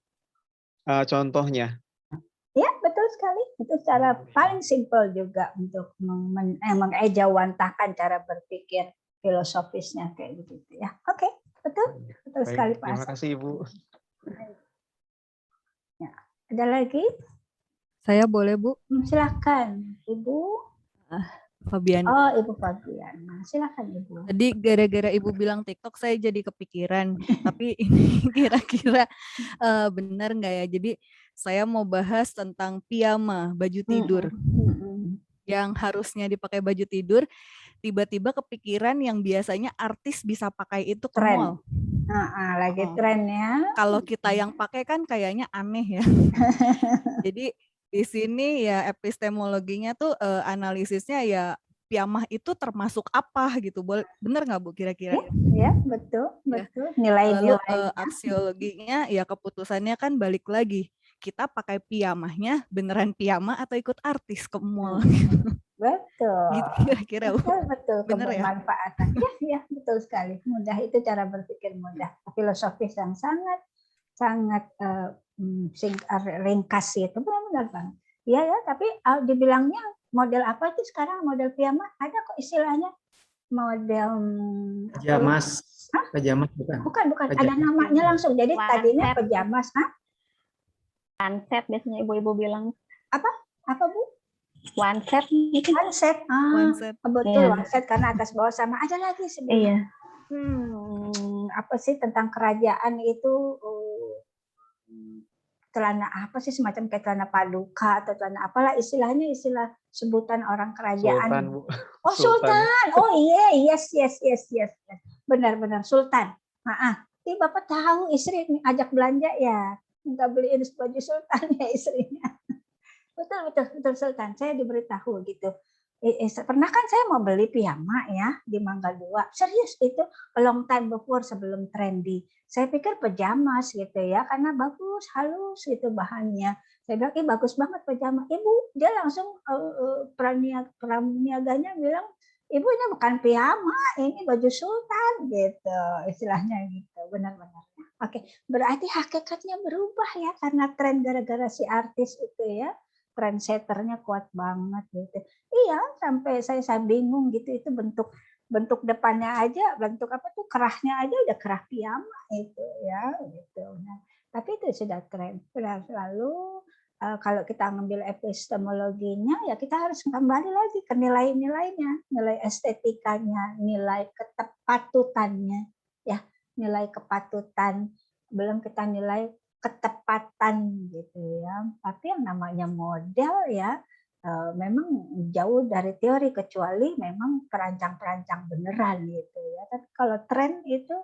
[SPEAKER 7] Contohnya.
[SPEAKER 1] Ya, betul sekali. Itu cara paling simpel juga untuk mengejawantahkan cara berpikir filosofisnya kayak gitu ya. Oke, betul. Betul sekali Pak
[SPEAKER 7] Terima
[SPEAKER 1] Asep.
[SPEAKER 7] kasih, Ibu.
[SPEAKER 1] Ya, ada lagi?
[SPEAKER 8] Saya boleh, Bu?
[SPEAKER 1] Silakan, Ibu.
[SPEAKER 8] Fabian.
[SPEAKER 1] Oh, Ibu Fabian. Silakan, Ibu.
[SPEAKER 8] Tadi gara-gara Ibu bilang TikTok, saya jadi kepikiran. Tapi ini kira-kira benar nggak ya? Jadi saya mau bahas tentang piyama, baju tidur. Yang harusnya dipakai baju tidur, tiba-tiba kepikiran yang biasanya artis bisa pakai itu ke mall.
[SPEAKER 1] Lagi trennya.
[SPEAKER 8] Kalau kita yang pakai kan kayaknya aneh ya. Jadi di sini ya epistemologinya tuh analisisnya ya piyamah itu termasuk apa gitu. Bener nggak Bu kira-kira?
[SPEAKER 1] Ya, betul. Nilai-nilai.
[SPEAKER 8] Lalu aksiologinya ya keputusannya kan balik lagi. Kita pakai piyamahnya beneran piyamah atau ikut artis ke mall.
[SPEAKER 1] Betul.
[SPEAKER 8] Gitu kira-kira.
[SPEAKER 1] Betul.
[SPEAKER 8] Bener ya?
[SPEAKER 1] Kebermanfaatan. Ya, betul sekali. Mudah, itu cara berpikir mudah. Filosofis yang sangat ringkas itu benar-benar Bang. Iya ya, tapi dibilangnya model apa itu sekarang model piyama? Ada kok istilahnya model
[SPEAKER 9] pajamas. Pajamas bukan?
[SPEAKER 1] Bukan. Ada namanya langsung. Jadi tadinya pajamas,
[SPEAKER 10] One-set biasanya ibu-ibu bilang.
[SPEAKER 1] Apa Bu?
[SPEAKER 10] One-set.
[SPEAKER 1] One-set. Betul, one-set karena atas bawah sama. Ada lagi sebenarnya.
[SPEAKER 10] Iya.
[SPEAKER 1] Apa sih tentang kerajaan itu? Celana apa sih, semacam kayak celana paduka atau celana apalah istilahnya, istilah sebutan orang kerajaan.
[SPEAKER 7] Sultan, Bu.
[SPEAKER 1] Oh, Sultan. Oh iya, yes. Benar Sultan. Ini Bapak tahu istri ajak belanja ya, minta beliin baju Sultan ya istrinya. Betul Sultan. Saya diberitahu gitu. Pernah kan saya mau beli piyama ya di Mangga 2. Serius itu long time before, sebelum trendy. Saya pikir pajamas gitu ya, karena bagus, halus gitu bahannya. Saya bilang, bagus banget pajama. Ibu, dia langsung pramniaganya bilang, Ibu ini bukan piyama, ini baju Sultan gitu. Istilahnya gitu, benar-benar. Oke, berarti hakikatnya berubah ya karena tren gara-gara si artis itu ya. Trendsetternya kuat banget gitu. Iya, sampai saya bingung gitu, itu bentuk depannya aja, bentuk apa tuh kerahnya aja udah kerah piyama itu ya gitu. Nah, tapi itu sudah tren. Lalu kalau kita ngambil epistemologinya ya kita harus kembali lagi ke nilai-nilainya, nilai estetikanya, nilai ketepatutannya ya, nilai kepatutan. Belum kita nilai ketepatan gitu ya. Tapi yang namanya model ya memang jauh dari teori, kecuali memang perancang-perancang beneran gitu ya. Tapi kalau tren itu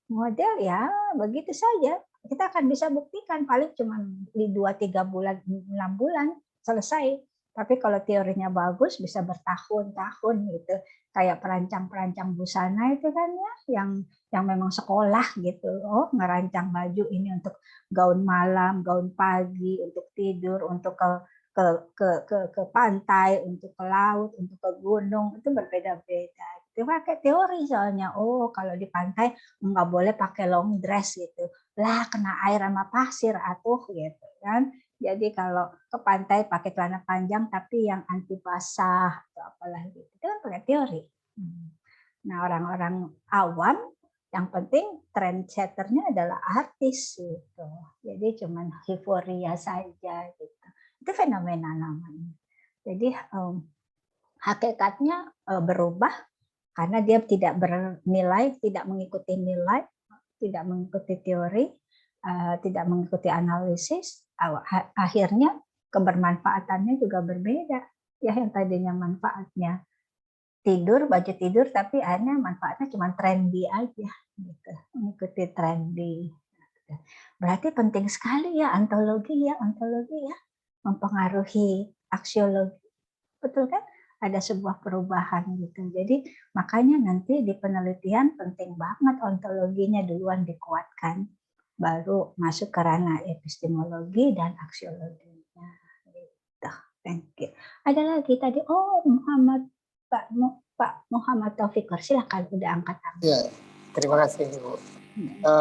[SPEAKER 1] model ya begitu saja. Kita akan bisa buktikan paling cuma di 2-3 bulan, 6 bulan selesai. Tapi kalau teorinya bagus bisa bertahun-tahun gitu. Kayak perancang-perancang busana itu kan ya, yang memang sekolah gitu. Oh, ngerancang baju ini untuk gaun malam, gaun pagi, untuk tidur, untuk ke pantai, untuk ke laut, untuk ke gunung, itu berbeda-beda. Itu pakai teori soalnya. Oh, kalau di pantai nggak boleh pakai long dress gitu. Lah, kena air sama pasir atuh gitu kan. Jadi kalau ke pantai pakai celana panjang tapi yang anti basah atau apalah gitu. Itu kan pakai teori. Nah, orang-orang awam yang penting trendsetternya adalah artis gitu. Jadi cuman euforia saja gitu. Itu fenomena namanya. Jadi hakikatnya berubah karena dia tidak bernilai, tidak mengikuti nilai, tidak mengikuti teori, tidak mengikuti analisis. Akhirnya kebermanfaatannya juga berbeda. Ya, yang tadinya manfaatnya tidur, baju tidur, tapi akhirnya manfaatnya cuma trendy aja, gitu. Mengikuti trendy. Berarti penting sekali ya ontologi ya, mempengaruhi aksiologi, betul kan? Ada sebuah perubahan gitu. Jadi makanya nanti di penelitian penting banget ontologinya duluan dikuatkan, baru masuk ke ranah epistemologi dan aksiologinya. Gitu. Thank you. Ada lagi tadi, Pak Muhammad Taufikor, silakan udah angkat tangan.
[SPEAKER 11] Ya, terima kasih Ibu.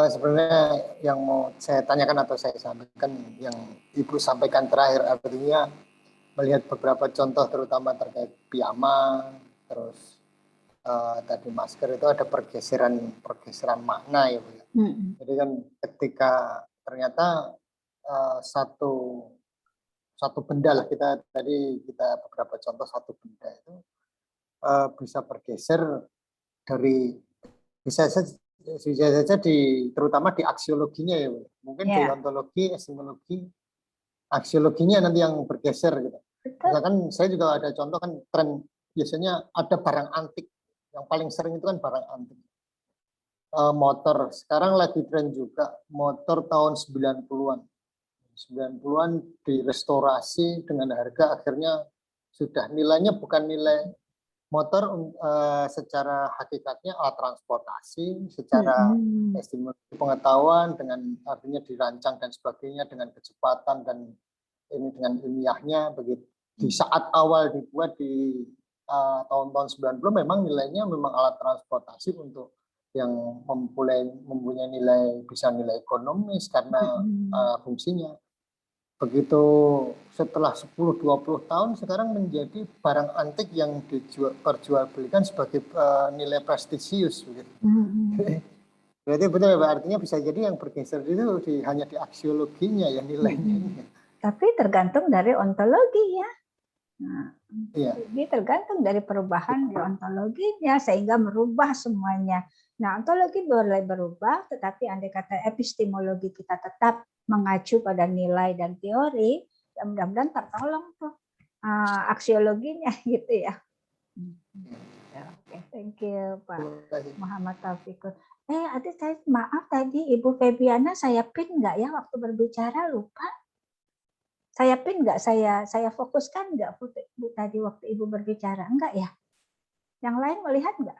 [SPEAKER 11] Sebenarnya yang mau saya tanyakan atau saya sampaikan yang Ibu sampaikan terakhir, artinya melihat beberapa contoh terutama terkait piyama, terus tadi masker itu ada pergeseran makna ya Bu. Jadi kan ketika ternyata satu benda lah, kita beberapa contoh satu benda itu bisa bergeser dari bisa saja terutama di aksiologinya ya Bu. Mungkin di ontologi, epistemologi, aksiologinya nanti yang bergeser gitu. Misalkan saya juga ada contoh kan tren biasanya ada barang antik, yang paling sering itu kan barang antik. Motor sekarang lagi tren juga motor tahun 90-an. 90-an direstorasi dengan harga akhirnya sudah nilainya bukan nilai motor secara hakikatnya alat transportasi, secara estimasi pengetahuan dengan artinya dirancang dan sebagainya dengan kecepatan dan ini dengan ilmiahnya begitu. Di saat awal dibuat di tahun-tahun 90 memang nilainya memang alat transportasi untuk yang mempunyai nilai bisa nilai ekonomis karena fungsinya. Begitu setelah 10-20 tahun sekarang menjadi barang antik yang diperjualbelikan sebagai nilai prestisius begitu. Berarti betul ya, artinya bisa jadi yang bergeser itu hanya di aksiologinya ya nilainya.
[SPEAKER 1] Tapi tergantung dari ontologi ya. Nah,
[SPEAKER 11] iya.
[SPEAKER 1] Jadi tergantung dari perubahan di ontologinya sehingga merubah semuanya. Nah, ontologi boleh berubah, tetapi andai kata epistemologi kita tetap mengacu pada nilai dan teori, ya mudah-mudahan tertolong tuh aksiologinya gitu ya. Oke, thank you Pak Muhammad Taufikor. Maaf tadi Ibu Febiana saya pin nggak ya waktu berbicara, lupa. Saya pin nggak, saya fokuskan nggak Bu tadi waktu Ibu berbicara, enggak ya? Yang lain melihat nggak?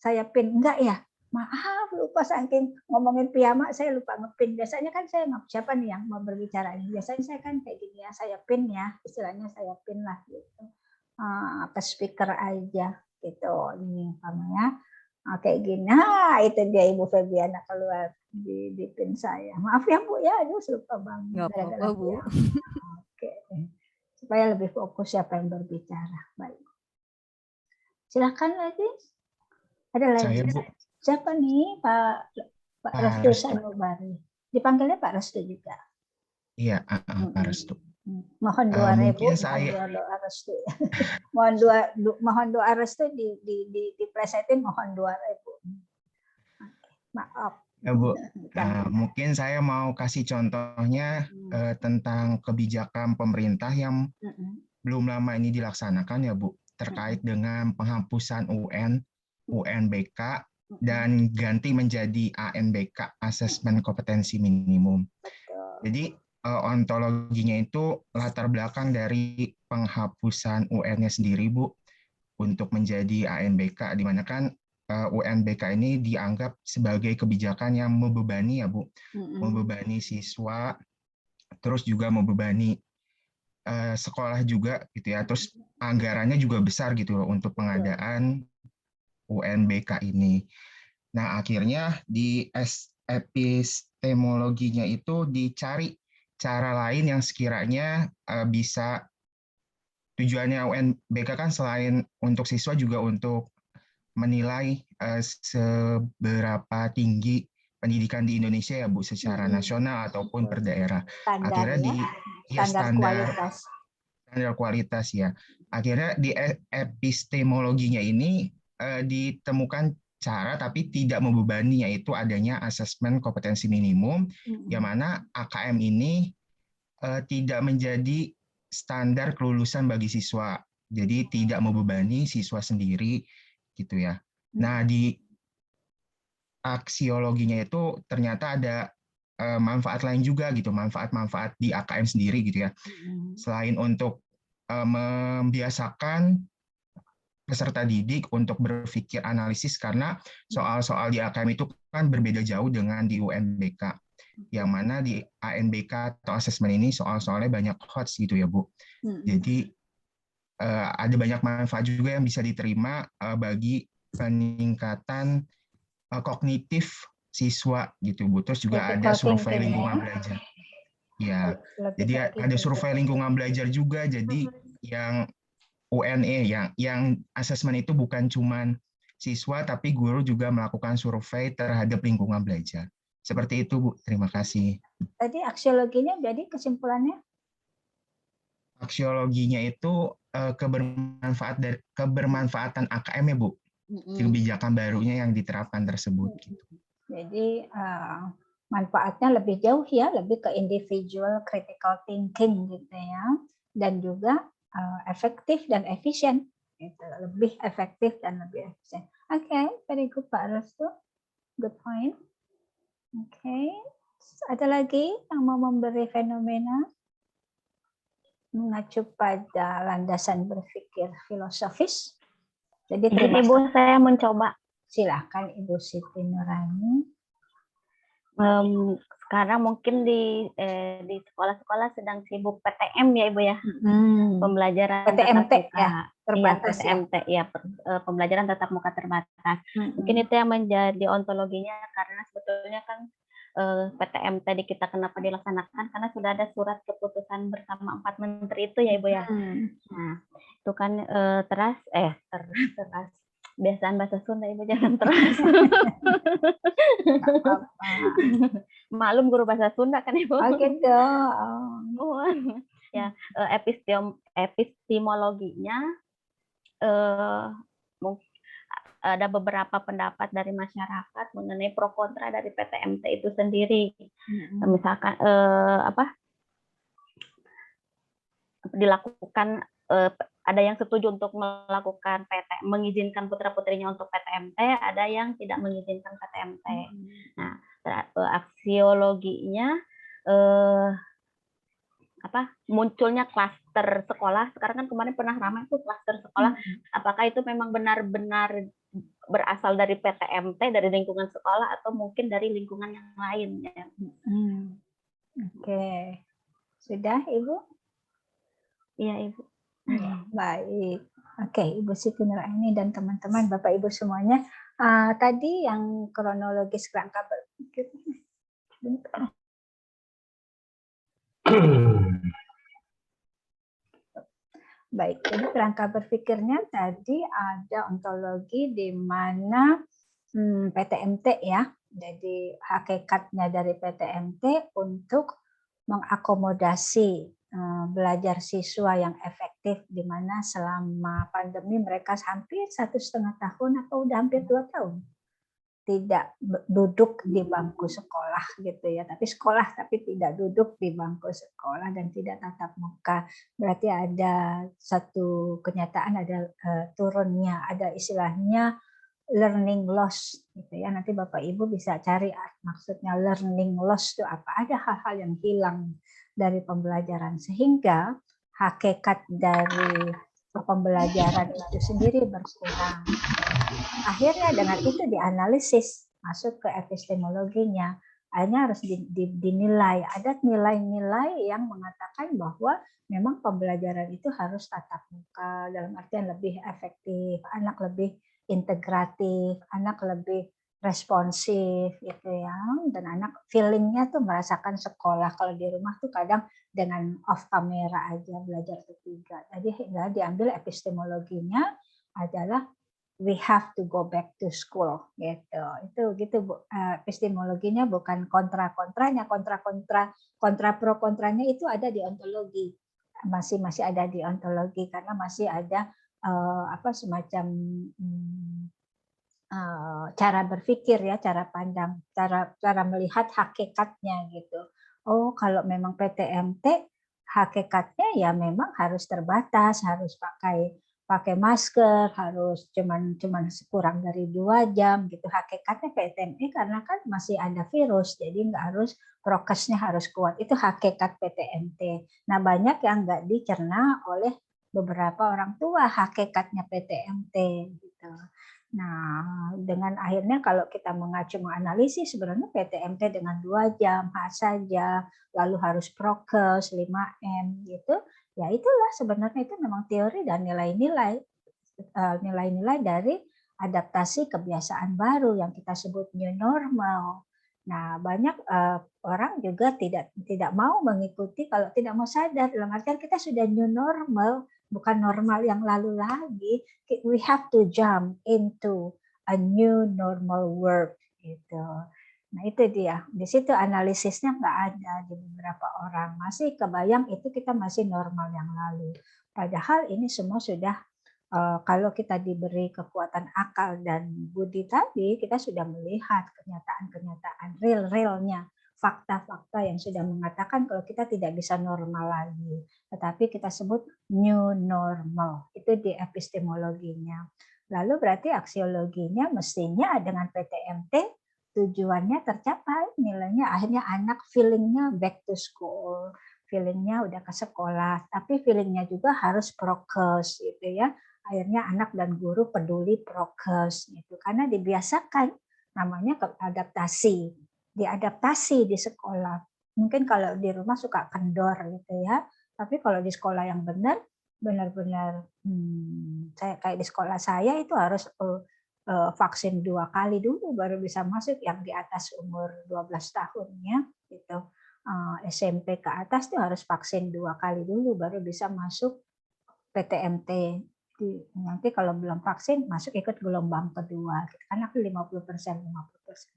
[SPEAKER 1] Saya pin enggak ya? Maaf, lupa saking ngomongin piyama saya lupa ngepin. Biasanya kan saya siapa nih yang mau berbicara ini? Biasanya saya kan kayak gini ya, saya pin ya, istilahnya saya pin lah gitu. Ke speaker aja gitu. Ini umpamanya kayak gini. Nah, itu dia Ibu Febiana keluar di pin saya. Maaf ya Bu ya, aduh lupa banget.
[SPEAKER 8] Nggak apa-apa Bu.
[SPEAKER 1] Oke. Supaya lebih fokus siapa yang berbicara. Baik. Silakan lagi. Ada lagi?
[SPEAKER 3] Saya, Bu.
[SPEAKER 1] Siapa nih Pak Restu Sanubari? Dipanggilnya Pak Restu juga.
[SPEAKER 3] Iya, Pak Restu.
[SPEAKER 1] Mohon doa
[SPEAKER 3] mungkin
[SPEAKER 1] Ibu,
[SPEAKER 3] saya
[SPEAKER 1] doa restu. mohon doa restu diplesetin mohon doa Ibu. Maaf.
[SPEAKER 3] Ya Bu, mungkin saya mau kasih contohnya tentang kebijakan pemerintah yang belum lama ini dilaksanakan ya Bu, terkait dengan penghapusan UN, UNBK, dan ganti menjadi ANBK, Asesmen Kompetensi Minimum. Jadi ontologinya itu latar belakang dari penghapusan UN-nya sendiri Bu, untuk menjadi ANBK, di mana kan UNBK ini dianggap sebagai kebijakan yang membebani ya Bu, membebani siswa, terus juga membebani sekolah juga gitu ya, terus anggarannya juga besar gitu loh untuk pengadaan UNBK ini. Nah akhirnya di epistemologinya itu dicari cara lain yang sekiranya bisa, tujuannya UNBK kan selain untuk siswa juga untuk menilai seberapa tinggi pendidikan di Indonesia ya Bu, secara nasional ataupun per daerah. Akhirnya
[SPEAKER 1] standar
[SPEAKER 3] kualitas ya. Akhirnya di epistemologinya ini ditemukan cara tapi tidak membebani, yaitu adanya asesmen kompetensi minimum, yang mana AKM ini tidak menjadi standar kelulusan bagi siswa. Jadi tidak membebani siswa sendiri gitu ya. Nah, di aksiologinya itu ternyata ada manfaat lain juga gitu, manfaat-manfaat di AKM sendiri gitu ya. Selain untuk membiasakan peserta didik untuk berpikir analisis, karena soal-soal di AKM itu kan berbeda jauh dengan di UNBK. Yang mana di ANBK atau asesmen ini soal-soalnya banyak hots gitu ya Bu. Jadi ada banyak manfaat juga yang bisa diterima bagi peningkatan kognitif siswa gitu Bu. Terus juga ada survei lingkungan belajar. Ya, jadi ada survei lingkungan belajar juga. Jadi yang UNE, yang asesmen itu bukan cuman siswa, tapi guru juga melakukan survei terhadap lingkungan belajar. Seperti itu Bu. Terima kasih.
[SPEAKER 1] Tadi aksiologinya jadi kesimpulannya?
[SPEAKER 3] Aksiologinya itu kebermanfaatan AKM ya Bu, kebijakan barunya yang diterapkan tersebut. Gitu.
[SPEAKER 1] Jadi manfaatnya lebih jauh ya, lebih ke individual critical thinking gitu ya, dan juga efektif dan efisien, gitu. Lebih efektif dan lebih efisien. Oke, very good Pak Restu, good point. Oke, ada lagi yang mau memberi fenomena mengacu pada landasan berpikir filosofis. Jadi
[SPEAKER 10] Ibu, saya mencoba.
[SPEAKER 1] Silakan Ibu Siti Nurani.
[SPEAKER 10] Sekarang mungkin di sekolah-sekolah sedang sibuk PTM ya Ibu ya. Pembelajaran
[SPEAKER 1] PTMT
[SPEAKER 10] tatap muka.
[SPEAKER 1] ya, terbatas
[SPEAKER 10] PTMT ya, pembelajaran tatap muka terbatas. Mungkin itu yang menjadi ontologinya, karena sebetulnya kan PTMT di kita kenapa dilaksanakan, karena sudah ada surat keputusan bersama 4 menteri itu ya Ibu ya. Nah, itu kan teras biasaan bahasa Sunda Ibu, jangan teras. Maklum guru bahasa Sunda kan Ibu.
[SPEAKER 1] Gitu.
[SPEAKER 10] Ya, epistemologinya ada beberapa pendapat dari masyarakat mengenai pro kontra dari PTMT itu sendiri. Misalkan dilakukan, ada yang setuju untuk melakukan mengizinkan putra-putrinya untuk PTMT, ada yang tidak mengizinkan PTMT. Nah, aksiologinya munculnya klaster sekolah. Sekarang kan kemarin pernah ramai tuh klaster sekolah. Apakah itu memang benar-benar berasal dari PTMT, dari lingkungan sekolah, atau mungkin dari lingkungan yang lain ya?
[SPEAKER 1] Oke. Sudah Ibu?
[SPEAKER 10] Iya Ibu.
[SPEAKER 1] Baik. Oke, Ibu Siti Nurani dan teman-teman, Bapak Ibu semuanya, tadi yang kronologis kerangka berpikir. Baik, jadi kerangka berpikirnya tadi ada ontologi di mana PTMT ya, jadi hakikatnya dari PTMT untuk mengakomodasi belajar siswa yang efektif, di mana selama pandemi mereka hampir 1,5 tahun atau udah hampir 2 tahun tidak duduk di bangku sekolah gitu ya, tapi sekolah tapi tidak duduk di bangku sekolah dan tidak tatap muka. Berarti ada satu kenyataan, ada turunnya, ada istilahnya learning loss gitu ya. Nanti Bapak Ibu bisa cari maksudnya learning loss itu apa. Ada hal-hal yang hilang dari pembelajaran sehingga hakikat dari pembelajaran itu sendiri berkurang. Akhirnya dengan itu dianalisis, masuk ke epistemologinya. Akhirnya harus dinilai. Ada nilai-nilai yang mengatakan bahwa memang pembelajaran itu harus tatap muka, dalam artian lebih efektif, anak lebih integratif, anak lebih responsif gitu ya, dan anak feelingnya tuh merasakan sekolah. Kalau di rumah tuh kadang dengan off kamera aja belajar ketiga. Jadi nggak diambil epistemologinya adalah we have to go back to school gitu. Itu gitu Bu. Epistemologinya bukan kontra-kontranya, kontra pro kontranya itu ada di ontologi. Masih ada di ontologi karena masih ada semacam cara berpikir ya, cara pandang, cara melihat hakikatnya gitu. Oh, kalau memang PTMT hakikatnya ya memang harus terbatas, harus pakai masker, harus cuman kurang dari 2 jam gitu. Hakikatnya PTMT karena kan masih ada virus, jadi nggak harus prokesnya harus kuat. Itu hakikat PTMT. Nah, banyak yang nggak dicerna oleh beberapa orang tua hakikatnya PTMT gitu. Nah, dengan akhirnya kalau kita mengacu menganalisis sebenarnya PTMT dengan 2 jam saja, lalu harus prokes 5M gitu, ya itulah sebenarnya itu memang teori dan nilai-nilai dari adaptasi kebiasaan baru yang kita sebut new normal. Nah, banyak orang juga tidak mau mengikuti kalau tidak mau sadar, dalam artian kita sudah new normal, bukan normal yang lalu lagi. We have to jump into a new normal world gitu. Nah, itu dia. Di situ analisisnya nggak ada di beberapa orang. Masih kebayang itu kita masih normal yang lalu. Padahal ini semua sudah kalau kita diberi kekuatan akal dan budi tadi, kita sudah melihat kenyataan-kenyataan realnya, fakta-fakta yang sudah mengatakan kalau kita tidak bisa normal lagi. Tetapi kita sebut new normal. Itu di epistemologinya. Lalu berarti aksiologinya mestinya dengan PTMT tujuannya tercapai, nilainya akhirnya anak feelingnya back to school, feelingnya udah ke sekolah, tapi feelingnya juga harus prokes gitu ya. Akhirnya anak dan guru peduli prokes gitu, karena dibiasakan, namanya adaptasi, diadaptasi di sekolah. Mungkin kalau di rumah suka kendor gitu ya, tapi kalau di sekolah yang benar-benar saya kayak di sekolah saya itu harus vaksin 2 kali dulu baru bisa masuk, yang di atas umur 12 tahunnya gitu. SMP ke atas tuh harus vaksin 2 kali dulu baru bisa masuk PTMT. Nanti kalau belum vaksin masuk ikut gelombang kedua karena 50%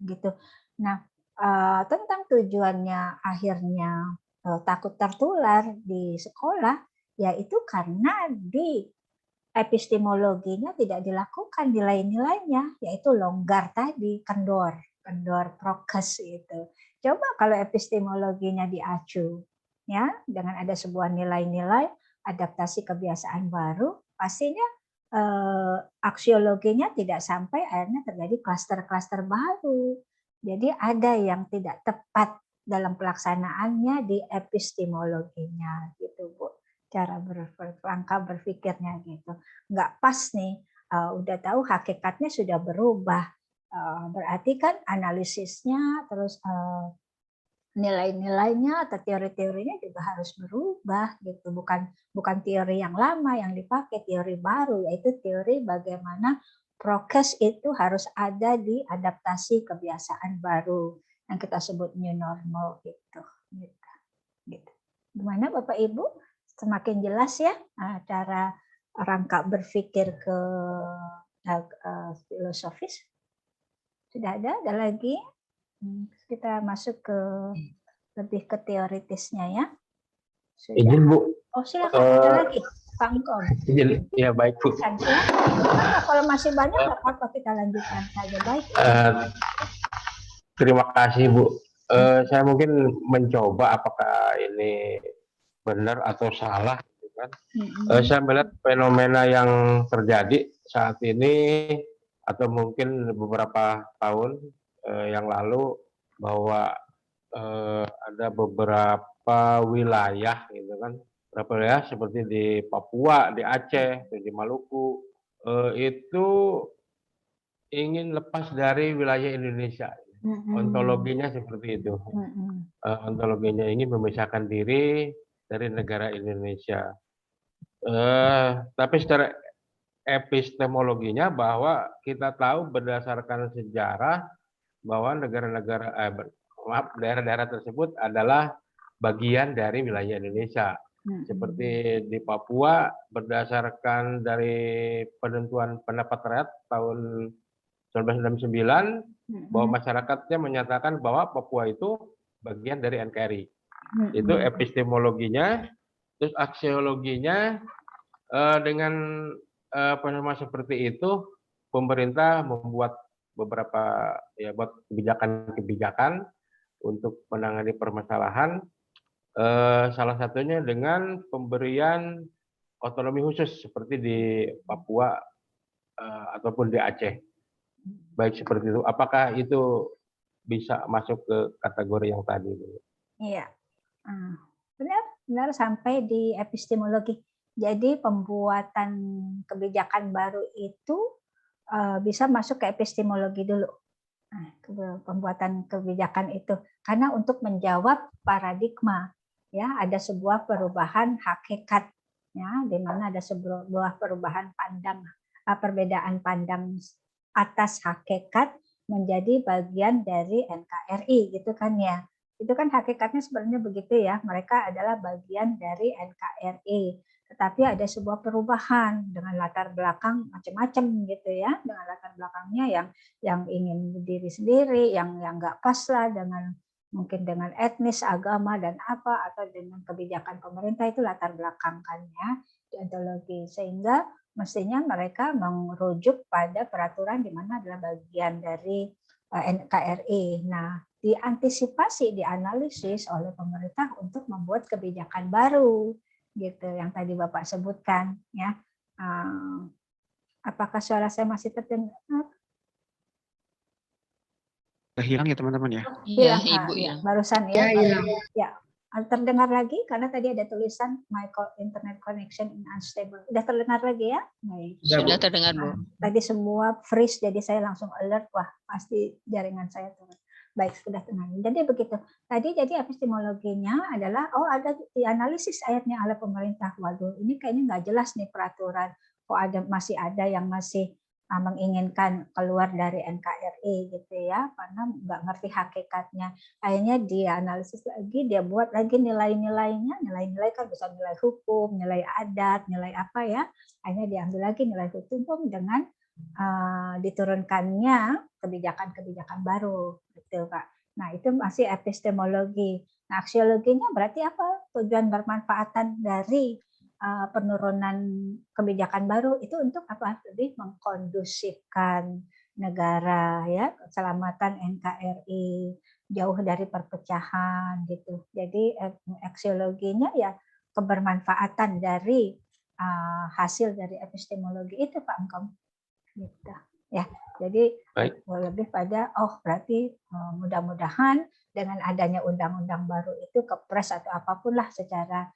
[SPEAKER 1] gitu. Nah, tentang tujuannya akhirnya takut tertular di sekolah, yaitu karena di epistemologinya tidak dilakukan nilai-nilainya, yaitu longgar tadi, kendor prokes itu. Coba kalau epistemologinya diacu ya dengan ada sebuah nilai-nilai adaptasi kebiasaan baru, pastinya aksiologinya tidak sampai akhirnya terjadi klaster-klaster baru. Jadi ada yang tidak tepat dalam pelaksanaannya di epistemologinya gitu Bu. Cara langkah berpikirnya gitu. Nggak pas nih, udah tahu hakikatnya sudah berubah. Berarti kan analisisnya terus nilai-nilainya atau teori-teorinya juga harus berubah gitu, bukan teori yang lama yang dipakai, teori baru, yaitu teori bagaimana prokes itu harus ada di adaptasi kebiasaan baru yang kita sebut new normal gitu. Gimana Bapak Ibu? Semakin jelas ya cara rangka berpikir ke filosofis. Sudah ada lagi? Kita masuk ke lebih ke teoritisnya ya. Sudah.
[SPEAKER 12] Izin Bu.
[SPEAKER 1] Oh silakan ada lagi. Pak Engkom.
[SPEAKER 12] Ya baik Bu.
[SPEAKER 1] Kalau masih banyak nggak apa-apa, kita lanjutkan saja. Baik.
[SPEAKER 12] Terima kasih Bu. Saya mungkin mencoba apakah ini benar atau salah, gitu kan. Saya melihat fenomena yang terjadi saat ini atau mungkin beberapa tahun yang lalu bahwa ada beberapa wilayah, gitu kan, beberapa wilayah seperti di Papua, di Aceh, di Maluku, itu ingin lepas dari wilayah Indonesia. Ontologinya seperti itu. Ontologinya ingin memisahkan diri dari negara Indonesia. Tapi secara epistemologinya bahwa kita tahu berdasarkan sejarah bahwa negara-negara daerah-daerah tersebut adalah bagian dari wilayah Indonesia. Seperti di Papua berdasarkan dari penentuan pendapat rakyat tahun 1969 bahwa masyarakatnya menyatakan bahwa Papua itu bagian dari NKRI. Itu epistemologinya. Terus aksiologinya dengan fenomena seperti itu pemerintah membuat beberapa buat kebijakan-kebijakan untuk menangani permasalahan. Salah satunya dengan pemberian otonomi khusus seperti di Papua ataupun di Aceh. Baik seperti itu. Apakah itu bisa masuk ke kategori yang tadi?
[SPEAKER 1] Iya, benar sampai di epistemologi. Jadi pembuatan kebijakan baru itu bisa masuk ke epistemologi dulu. Pembuatan kebijakan itu karena untuk menjawab paradigma, ya, ada sebuah perubahan hakikat, ya, di mana ada sebuah perubahan pandang, perbedaan pandang atas hakikat menjadi bagian dari NKRI, gitu kan ya. Itu kan hakikatnya sebenarnya begitu ya, mereka adalah bagian dari NKRI. Tetapi ada sebuah perubahan dengan latar belakang macam-macam gitu ya, dengan latar belakangnya yang ingin berdiri sendiri, yang nggak pas lah dengan mungkin dengan etnis, agama dan apa, atau dengan kebijakan pemerintah, itu latar belakang kan ya, deontologi. Sehingga mestinya mereka merujuk pada peraturan di mana adalah bagian dari NKRI. Nah, diantisipasi, dianalisis oleh pemerintah untuk membuat kebijakan baru, gitu, yang tadi Bapak sebutkan, ya. Apakah suara saya masih terdengar?
[SPEAKER 7] Hilang ya teman-teman ya?
[SPEAKER 1] Iya, Ibu ya. Barusan ya. Ya, terdengar lagi karena tadi ada tulisan my internet connection unstable. Sudah terdengar lagi ya? Baik.
[SPEAKER 13] Sudah terdengar, Bu.
[SPEAKER 1] Tadi semua freeze, jadi saya langsung alert, wah pasti jaringan saya turun. Baik, sudah tenang. Jadi begitu. Tadi jadi epistemologinya adalah, ada dianalisis ayatnya oleh pemerintah. Waduh, ini kayaknya nggak jelas nih peraturan. Kok masih ada yang masih menginginkan keluar dari NKRI gitu ya, karena nggak ngerti hakikatnya. Akhirnya dia analisis lagi, dia buat lagi nilai-nilainya. Nilai-nilai kan bisa nilai hukum, nilai adat, nilai apa ya. Akhirnya diambil lagi nilai hukum dengan diturunkannya kebijakan-kebijakan baru, gitu Pak. Nah itu masih epistemologi. Nah aksiologinya berarti apa? Tujuan bermanfaatan dari penurunan kebijakan baru itu untuk apa? Lebih mengkondusifkan negara, ya, keselamatan NKRI, jauh dari perpecahan, gitu. Jadi aksiologinya ya kebermanfaatan dari hasil dari epistemologi itu Pak Engkom. Gitu. Ya, jadi lebih pada berarti mudah-mudahan dengan adanya undang-undang baru itu, kepres atau apapun lah, secara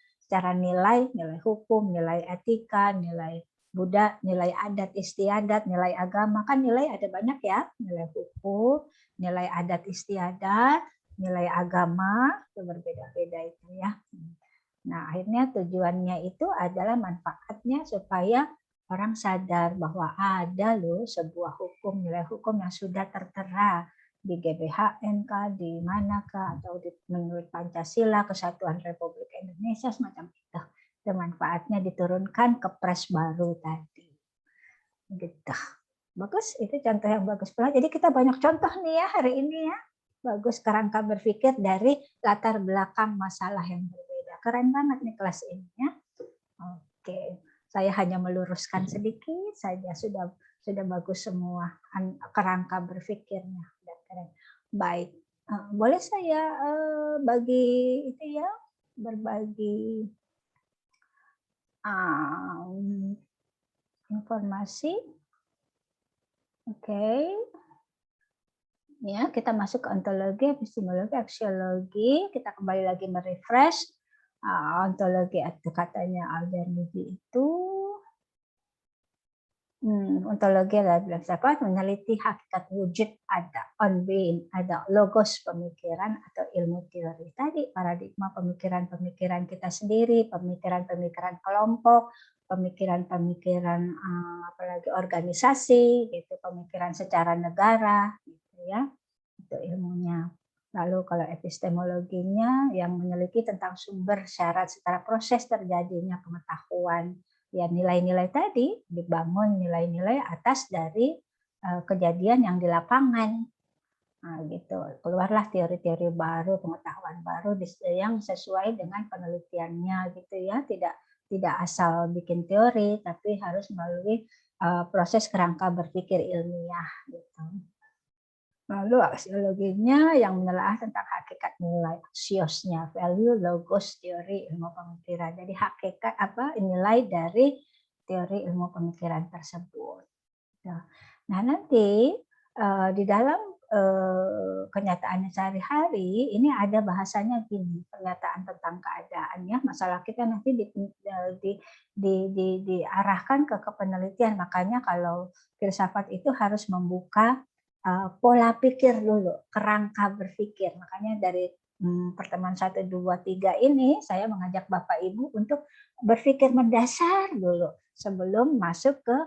[SPEAKER 1] nilai hukum, nilai etika, nilai budaya, nilai adat istiadat, nilai agama, kan nilai ada banyak ya, nilai hukum, nilai adat istiadat, nilai agama, itu berbeda-beda itu ya. Nah, akhirnya tujuannya itu adalah manfaatnya supaya orang sadar bahwa ada loh sebuah hukum, nilai hukum yang sudah tertera di GBHN di manakah, atau menurut Pancasila, Kesatuan Republik Indonesia, semacam itu. Dan manfaatnya diturunkan ke pres baru tadi. Gitu. Bagus, itu contoh yang bagus pula. Jadi kita banyak contoh nih ya hari ini ya. Bagus kerangka berpikir dari latar belakang masalah yang berbeda. Keren banget nih kelas ini ya. Oke. Saya hanya meluruskan sedikit saja, sudah bagus semua kerangka berpikirnya. Baik, boleh saya bagi itu ya, berbagi informasi. Oke. Ya, kita masuk ke ontologi, epistemologi, aksiologi. Kita kembali lagi merefresh. Ontologi itu katanya Al-Jarnidi itu ontologi adalah filsafat meneliti hakikat wujud, ada on being, ada logos pemikiran atau ilmu teori tadi, paradigma pemikiran-pemikiran kita sendiri, pemikiran-pemikiran kelompok, pemikiran-pemikiran apalagi organisasi, gitu, pemikiran secara negara, gitu ya, itu ilmunya. Lalu kalau epistemologinya yang meneliti tentang sumber, syarat, secara proses terjadinya pengetahuan. Ya, nilai-nilai tadi dibangun nilai-nilai atas dari kejadian yang di lapangan. Nah, gitu. Keluarlah teori-teori baru, pengetahuan baru yang sesuai dengan penelitiannya gitu ya. Tidak asal bikin teori, tapi harus melalui proses kerangka berpikir ilmiah gitu. Lalu aksiologinya yang menelaah tentang hakikat nilai, aksiosnya, value, logos, teori, ilmu pemikiran. Jadi hakikat nilai dari teori ilmu pemikiran tersebut. Nah nanti di dalam kenyataannya sehari-hari ini ada bahasanya gini, pernyataan tentang keadaan ya. Masalah kita nanti diarahkan ke penelitian. Makanya kalau filsafat itu harus membuka pola pikir dulu, kerangka berpikir. Makanya dari pertemuan 1, 2, 3 ini saya mengajak Bapak Ibu untuk berpikir mendasar dulu sebelum masuk ke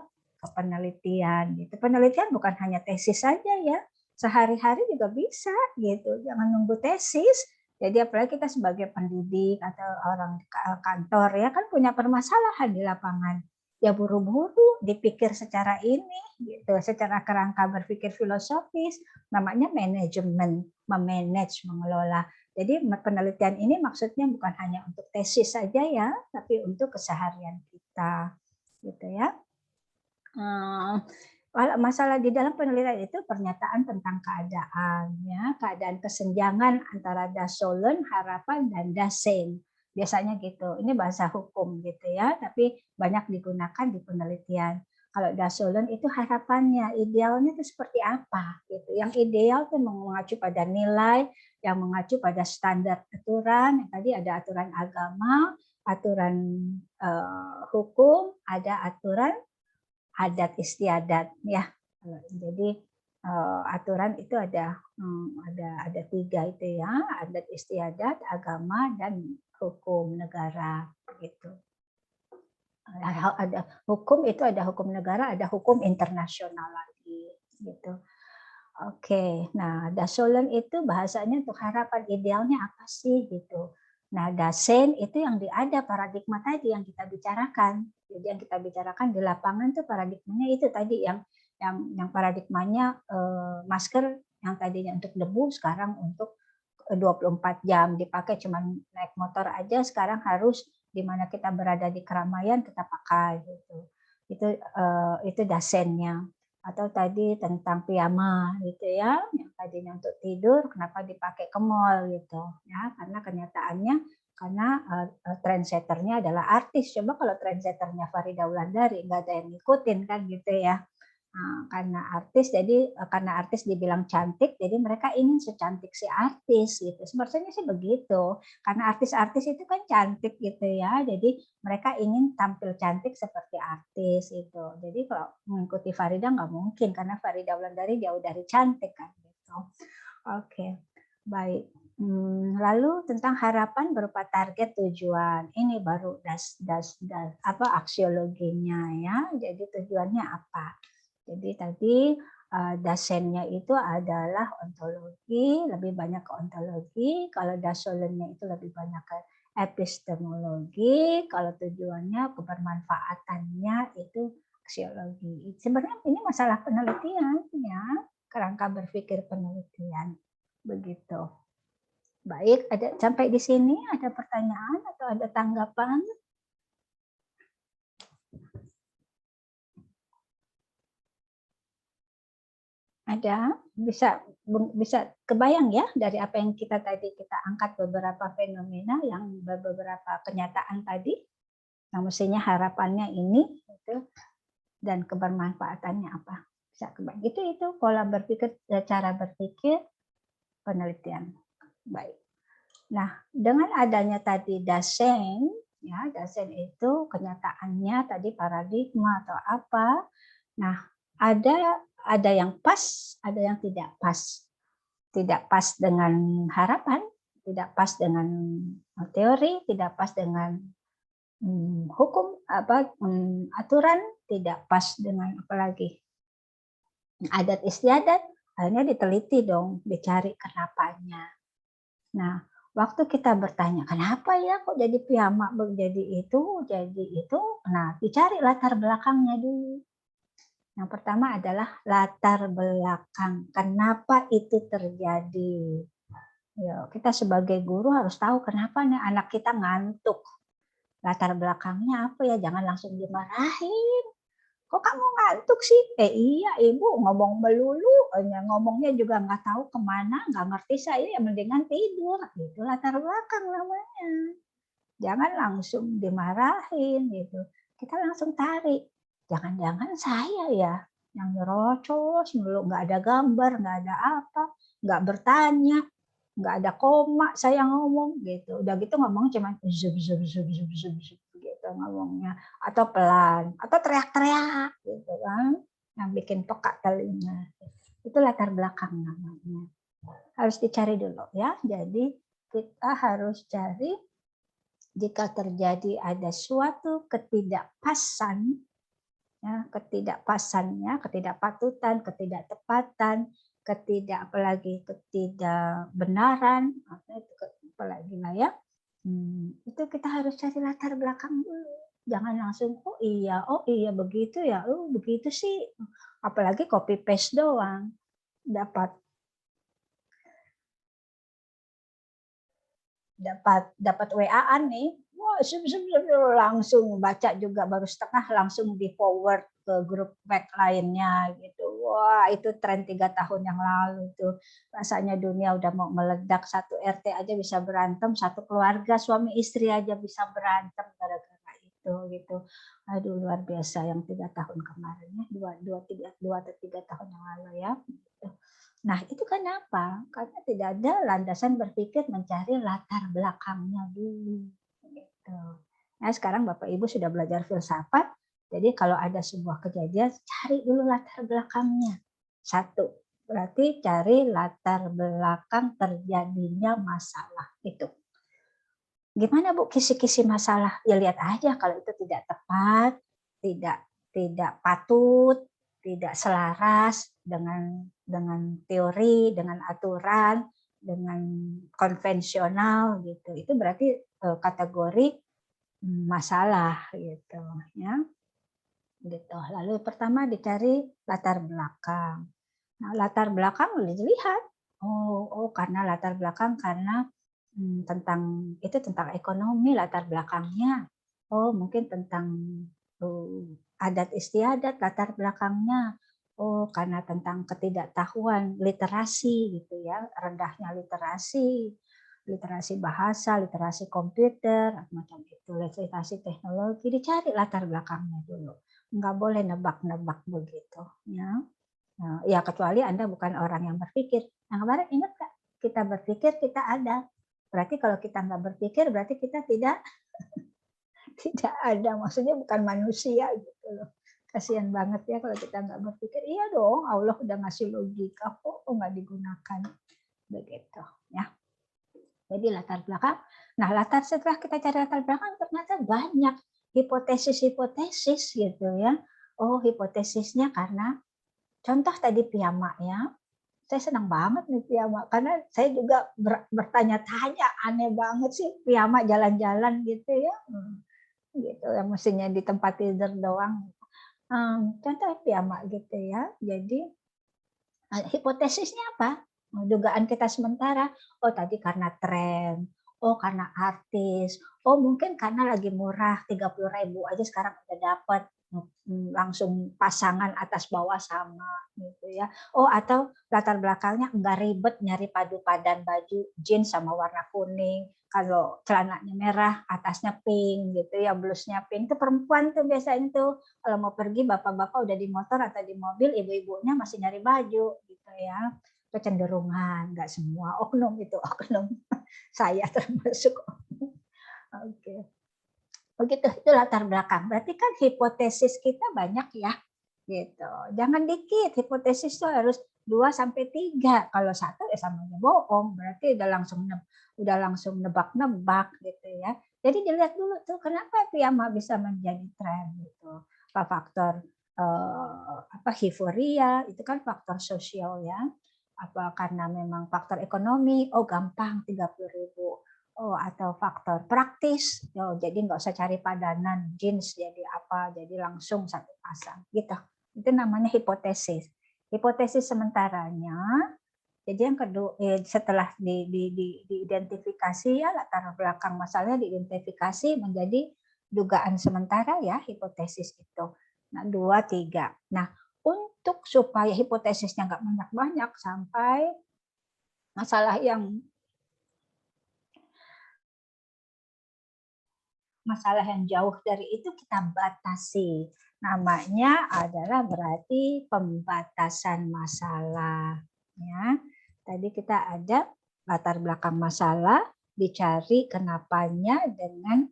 [SPEAKER 1] penelitian. Gitu. Penelitian bukan hanya tesis saja ya, sehari-hari juga bisa gitu. Jangan nunggu tesis. Jadi apalagi kita sebagai pendidik atau orang kantor ya kan punya permasalahan di lapangan. Ya buru-buru dipikir secara ini gitu, secara kerangka berpikir filosofis, namanya manajemen, memanage, mengelola. Jadi penelitian ini maksudnya bukan hanya untuk tesis saja ya, tapi untuk keseharian kita gitu ya. Masalah di dalam penelitian itu pernyataan tentang keadaan ya, keadaan kesenjangan antara das Sollen, harapan, dan das Sein. Biasanya gitu. Ini bahasa hukum gitu ya, tapi banyak digunakan di penelitian. Kalau das Sollen itu harapannya, idealnya itu seperti apa gitu. Yang ideal itu mengacu pada nilai, yang mengacu pada standar aturan. Tadi ada aturan agama, aturan hukum, ada aturan adat istiadat ya. Jadi aturan itu ada 3 itu ya, adat istiadat, agama, dan hukum negara gitu. Ada hukum itu ada hukum negara, ada hukum internasional lagi gitu. Oke, nah das Sollen itu bahasanya untuk harapan idealnya apa sih gitu. Nah das Sein itu yang ada paradigma tadi yang kita bicarakan. Jadi yang kita bicarakan di lapangan tuh paradigmanya itu tadi yang paradigmanya masker yang tadinya untuk debu sekarang untuk 24 jam dipakai, cuman naik motor aja sekarang harus di mana kita berada di keramaian kita pakai gitu. Itu dasennya. Atau tadi tentang piyama gitu ya, yang tadinya untuk tidur kenapa dipakai ke mall gitu ya, karena kenyataannya karena trendsetternya adalah artis. Coba kalau trendsetternya Farida Wulandari nggak ada yang ngikutin kan gitu ya. Nah, karena artis dibilang cantik, jadi mereka ingin secantik si artis gitu. Sebenarnya sih begitu. Karena artis-artis itu kan cantik gitu ya. Jadi mereka ingin tampil cantik seperti artis itu. Jadi kalau mengikuti Farida nggak mungkin karena Farida Wulandari jauh dari cantik kan gitu. Oke, baik. Lalu tentang harapan berupa target tujuan. Ini baru aksiologinya ya. Jadi tujuannya apa? Jadi tadi dasennya itu adalah ontologi, lebih banyak ke ontologi. Kalau das Sollennya itu lebih banyak ke epistemologi. Kalau tujuannya kebermanfaatannya itu aksiologi. Sebenarnya ini masalah penelitian ya, kerangka berpikir penelitian begitu. Baik, sampai di sini ada pertanyaan atau ada tanggapan? Ada, bisa kebayang ya dari apa yang kita angkat beberapa fenomena yang beberapa kenyataan tadi. Nah, mestinya harapannya ini gitu, dan kebermanfaatannya apa? Bisa kebayang. Itu pola berpikir, cara berpikir penelitian. Baik. Nah, dengan adanya tadi Dasein, ya Dasein itu kenyataannya tadi paradigma atau apa. Nah, ada yang pas, ada yang tidak pas. Tidak pas dengan harapan, tidak pas dengan teori, tidak pas dengan hukum aturan, tidak pas dengan apalagi adat istiadat. Akhirnya diteliti dong, dicari kenapanya. Nah, waktu kita bertanya kenapa ya kok jadi piyama jadi itu, nah dicari latar belakangnya dulu. Yang pertama adalah latar belakang. Kenapa itu terjadi? Ya, kita sebagai guru harus tahu kenapa nih anak kita ngantuk. Latar belakangnya apa ya? Jangan langsung dimarahin. Kok kamu ngantuk sih? Iya ibu ngomong melulu. Ngomongnya juga nggak tahu kemana, nggak ngerti saya, ya mendingan tidur. Itu latar belakang namanya. Jangan langsung dimarahin gitu. Kita langsung tarik. Jangan-jangan saya ya yang nyerocos mulu, nggak ada gambar, nggak ada apa, nggak bertanya, nggak ada koma saya ngomong gitu. Udah gitu ngomong cuma zub gitu ngomongnya, atau pelan, atau teriak-teriak gitu kan, yang bikin peka telinga. Itu latar belakang namanya. Harus dicari dulu ya. Jadi kita harus cari jika terjadi ada suatu ketidakpasan, ya, ketidakpasannya, ketidakpatutan, ketidaktepatan, ketidakbenaran, apalagi lah ya. Itu kita harus cari latar belakang dulu. Jangan langsung oh iya begitu ya, oh begitu sih. Apalagi copy paste doang. Dapat WA-an nih, wah langsung baca juga baru setengah langsung di forward ke grup back lainnya gitu. Wah itu tren 3 tahun yang lalu tuh, rasanya dunia udah mau meledak, satu RT aja bisa berantem, satu keluarga suami istri aja bisa berantem gara-gara itu gitu. Aduh luar biasa yang 3 tahun kemarin ya, 2 atau 3 tahun yang lalu ya. Gitu. Nah, itu kenapa? Karena tidak ada landasan berpikir mencari latar belakangnya dulu. Gitu. Nah, sekarang Bapak Ibu sudah belajar filsafat, jadi kalau ada sebuah kejadian, cari dulu latar belakangnya. 1, berarti cari latar belakang terjadinya masalah itu. Gimana Bu kisi-kisi masalah? Ya lihat aja kalau itu tidak tepat, tidak patut, tidak selaras dengan teori, dengan aturan, dengan konvensional gitu. Itu berarti kategori masalah gitu ya. Gitu. Lalu pertama dicari latar belakang. Nah, latar belakang dilihat. Oh karena latar belakang karena tentang ekonomi latar belakangnya. Oh mungkin tentang adat istiadat latar belakangnya. Oh karena tentang ketidaktahuan, literasi gitu ya, rendahnya literasi bahasa, literasi komputer, macam itu, literasi teknologi, dicari latar belakangnya dulu. Nggak boleh nebak-nebak begitu ya. Nah, ya kecuali Anda bukan orang yang berpikir. Nah kemarin ingat nggak? Kita berpikir kita ada. Berarti kalau kita nggak berpikir berarti kita tidak ada. Maksudnya bukan manusia gitu loh. Kasihan banget ya kalau kita nggak berpikir. Iya dong, Allah udah ngasih logika kok nggak digunakan begitu ya. Jadi latar belakang. Nah setelah kita cari latar belakang ternyata banyak hipotesis gitu ya. Oh hipotesisnya karena contoh tadi piyama ya. Saya senang banget nih piyama karena saya juga bertanya-tanya, aneh banget sih piyama jalan-jalan gitu ya, gitu yang mestinya di tempat tidur doang. Contoh piyama gitu ya. Jadi hipotesisnya apa? Dugaan kita sementara, oh tadi karena tren, oh karena artis, oh mungkin karena lagi murah 30.000 aja sekarang udah dapat langsung pasangan atas bawah sama gitu ya. Oh, atau latar belakangnya enggak ribet nyari padu padan baju jeans sama warna kuning. Kalau celananya merah, atasnya pink gitu ya, blusnya pink. Itu perempuan tuh biasanya tuh kalau mau pergi bapak-bapak udah di motor atau di mobil, ibu-ibunya masih nyari baju gitu ya. Kecenderungan, nggak semua oknum itu oknum. Saya termasuk oknum. Oke. Begitu, itu latar belakang. Berarti kan hipotesis kita banyak ya. Gitu. Jangan dikit, hipotesis itu harus 2 sampai 3. Kalau 1 ya sama aja bohong. Berarti udah langsung nebak-nebak gitu ya. Jadi dilihat dulu tuh kenapa piyama bisa menjadi tren gitu. Apa faktor euforia, itu kan faktor sosial ya. Apa karena memang faktor ekonomi, oh gampang 30.000. Oh, atau faktor praktis, jadi nggak usah cari padanan jeans jadi apa, jadi langsung satu pasang gitu. Itu namanya hipotesis. Hipotesis sementaranya. Jadi yang kedua, setelah diidentifikasi ya latar belakang masalahnya diidentifikasi menjadi dugaan sementara ya hipotesis itu. Nah 2, 3. Nah untuk supaya hipotesisnya nggak banyak-banyak sampai masalah yang jauh dari itu kita batasi. Namanya adalah berarti pembatasan masalah. Ya, tadi kita ada latar belakang masalah, dicari kenapanya dengan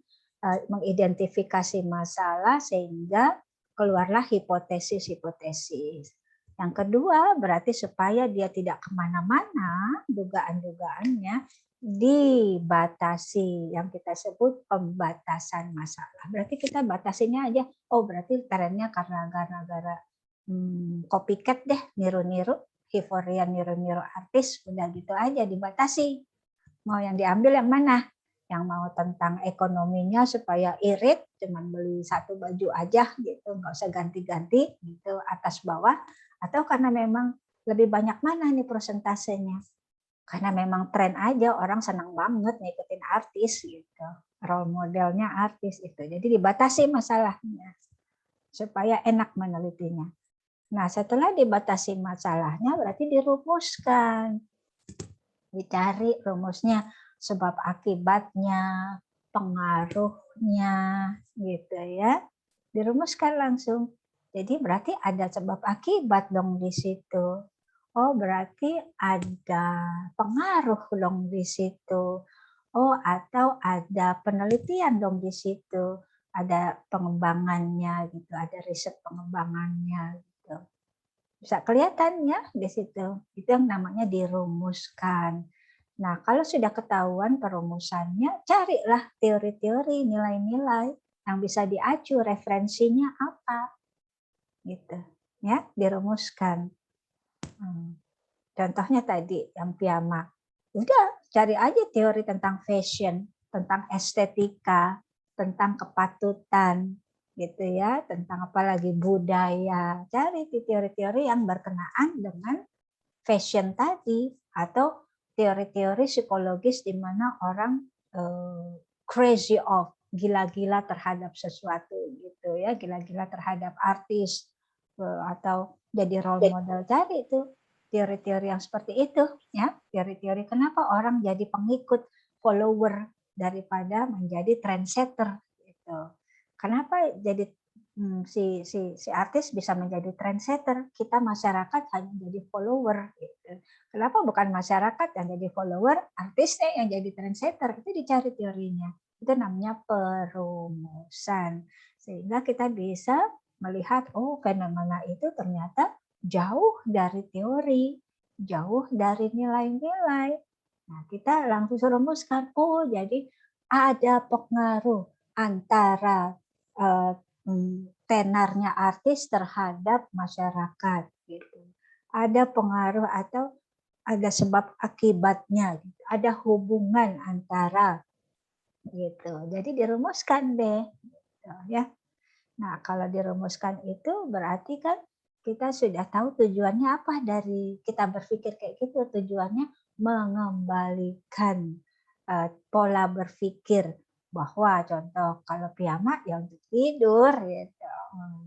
[SPEAKER 1] mengidentifikasi masalah sehingga keluarlah hipotesis-hipotesis. Yang kedua berarti supaya dia tidak kemana-mana dugaan-dugaannya, dibatasi yang kita sebut pembatasan masalah. Berarti kita batasinya aja, oh berarti trennya karena gara-gara copycat deh, niru-niru, euforia niru-niru artis, udah gitu aja dibatasi. Mau yang diambil yang mana? Yang mau tentang ekonominya supaya irit, cuman beli satu baju aja gitu, nggak usah ganti-ganti gitu atas bawah, atau karena memang lebih banyak mana nih persentasenya? Karena memang tren aja orang senang banget ngikutin artis gitu, role modelnya artis itu. Jadi dibatasi masalahnya supaya enak menelitinya. Nah setelah dibatasi masalahnya berarti dirumuskan, dicari rumusnya, sebab akibatnya, pengaruhnya gitu ya, dirumuskan langsung. Jadi berarti ada sebab akibat dong di situ. Oh, berarti ada pengaruh dong di situ. Oh, atau ada penelitian dong di situ. Ada pengembangannya gitu, ada riset pengembangannya gitu. Bisa kelihatan ya di situ. Itu yang namanya dirumuskan. Nah, kalau sudah ketahuan perumusannya, carilah teori-teori, nilai-nilai yang bisa diacu, referensinya apa. Gitu. Ya, dirumuskan. Contohnya tadi yang piyama, udah cari aja teori tentang fashion, tentang estetika, tentang kepatutan, gitu ya, tentang apalagi budaya. Cari teori-teori yang berkenaan dengan fashion tadi, atau teori-teori psikologis di mana orang crazy of, gila-gila terhadap sesuatu gitu ya, gila-gila terhadap artis atau jadi role model. Cari itu teori-teori yang seperti itu ya, teori-teori kenapa orang jadi pengikut, follower daripada menjadi trendsetter gitu. Kenapa jadi si artis bisa menjadi trendsetter, kita masyarakat hanya jadi follower gitu. Kenapa bukan masyarakat yang jadi follower, artisnya yang jadi trendsetter? Itu dicari teorinya. Itu namanya perumusan. Sehingga kita bisa melihat, oh fenomena itu ternyata jauh dari teori, jauh dari nilai-nilai. Nah, kita langsung rumuskan, oh jadi ada pengaruh antara tenarnya artis terhadap masyarakat gitu. Ada pengaruh atau ada sebab akibatnya gitu. Ada hubungan antara gitu. Jadi dirumuskan deh gitu, ya. Nah, kalau dirumuskan itu berarti kan kita sudah tahu tujuannya apa dari kita berpikir kayak gitu. Tujuannya mengembalikan pola berpikir bahwa contoh kalau piyama ya untuk tidur gitu.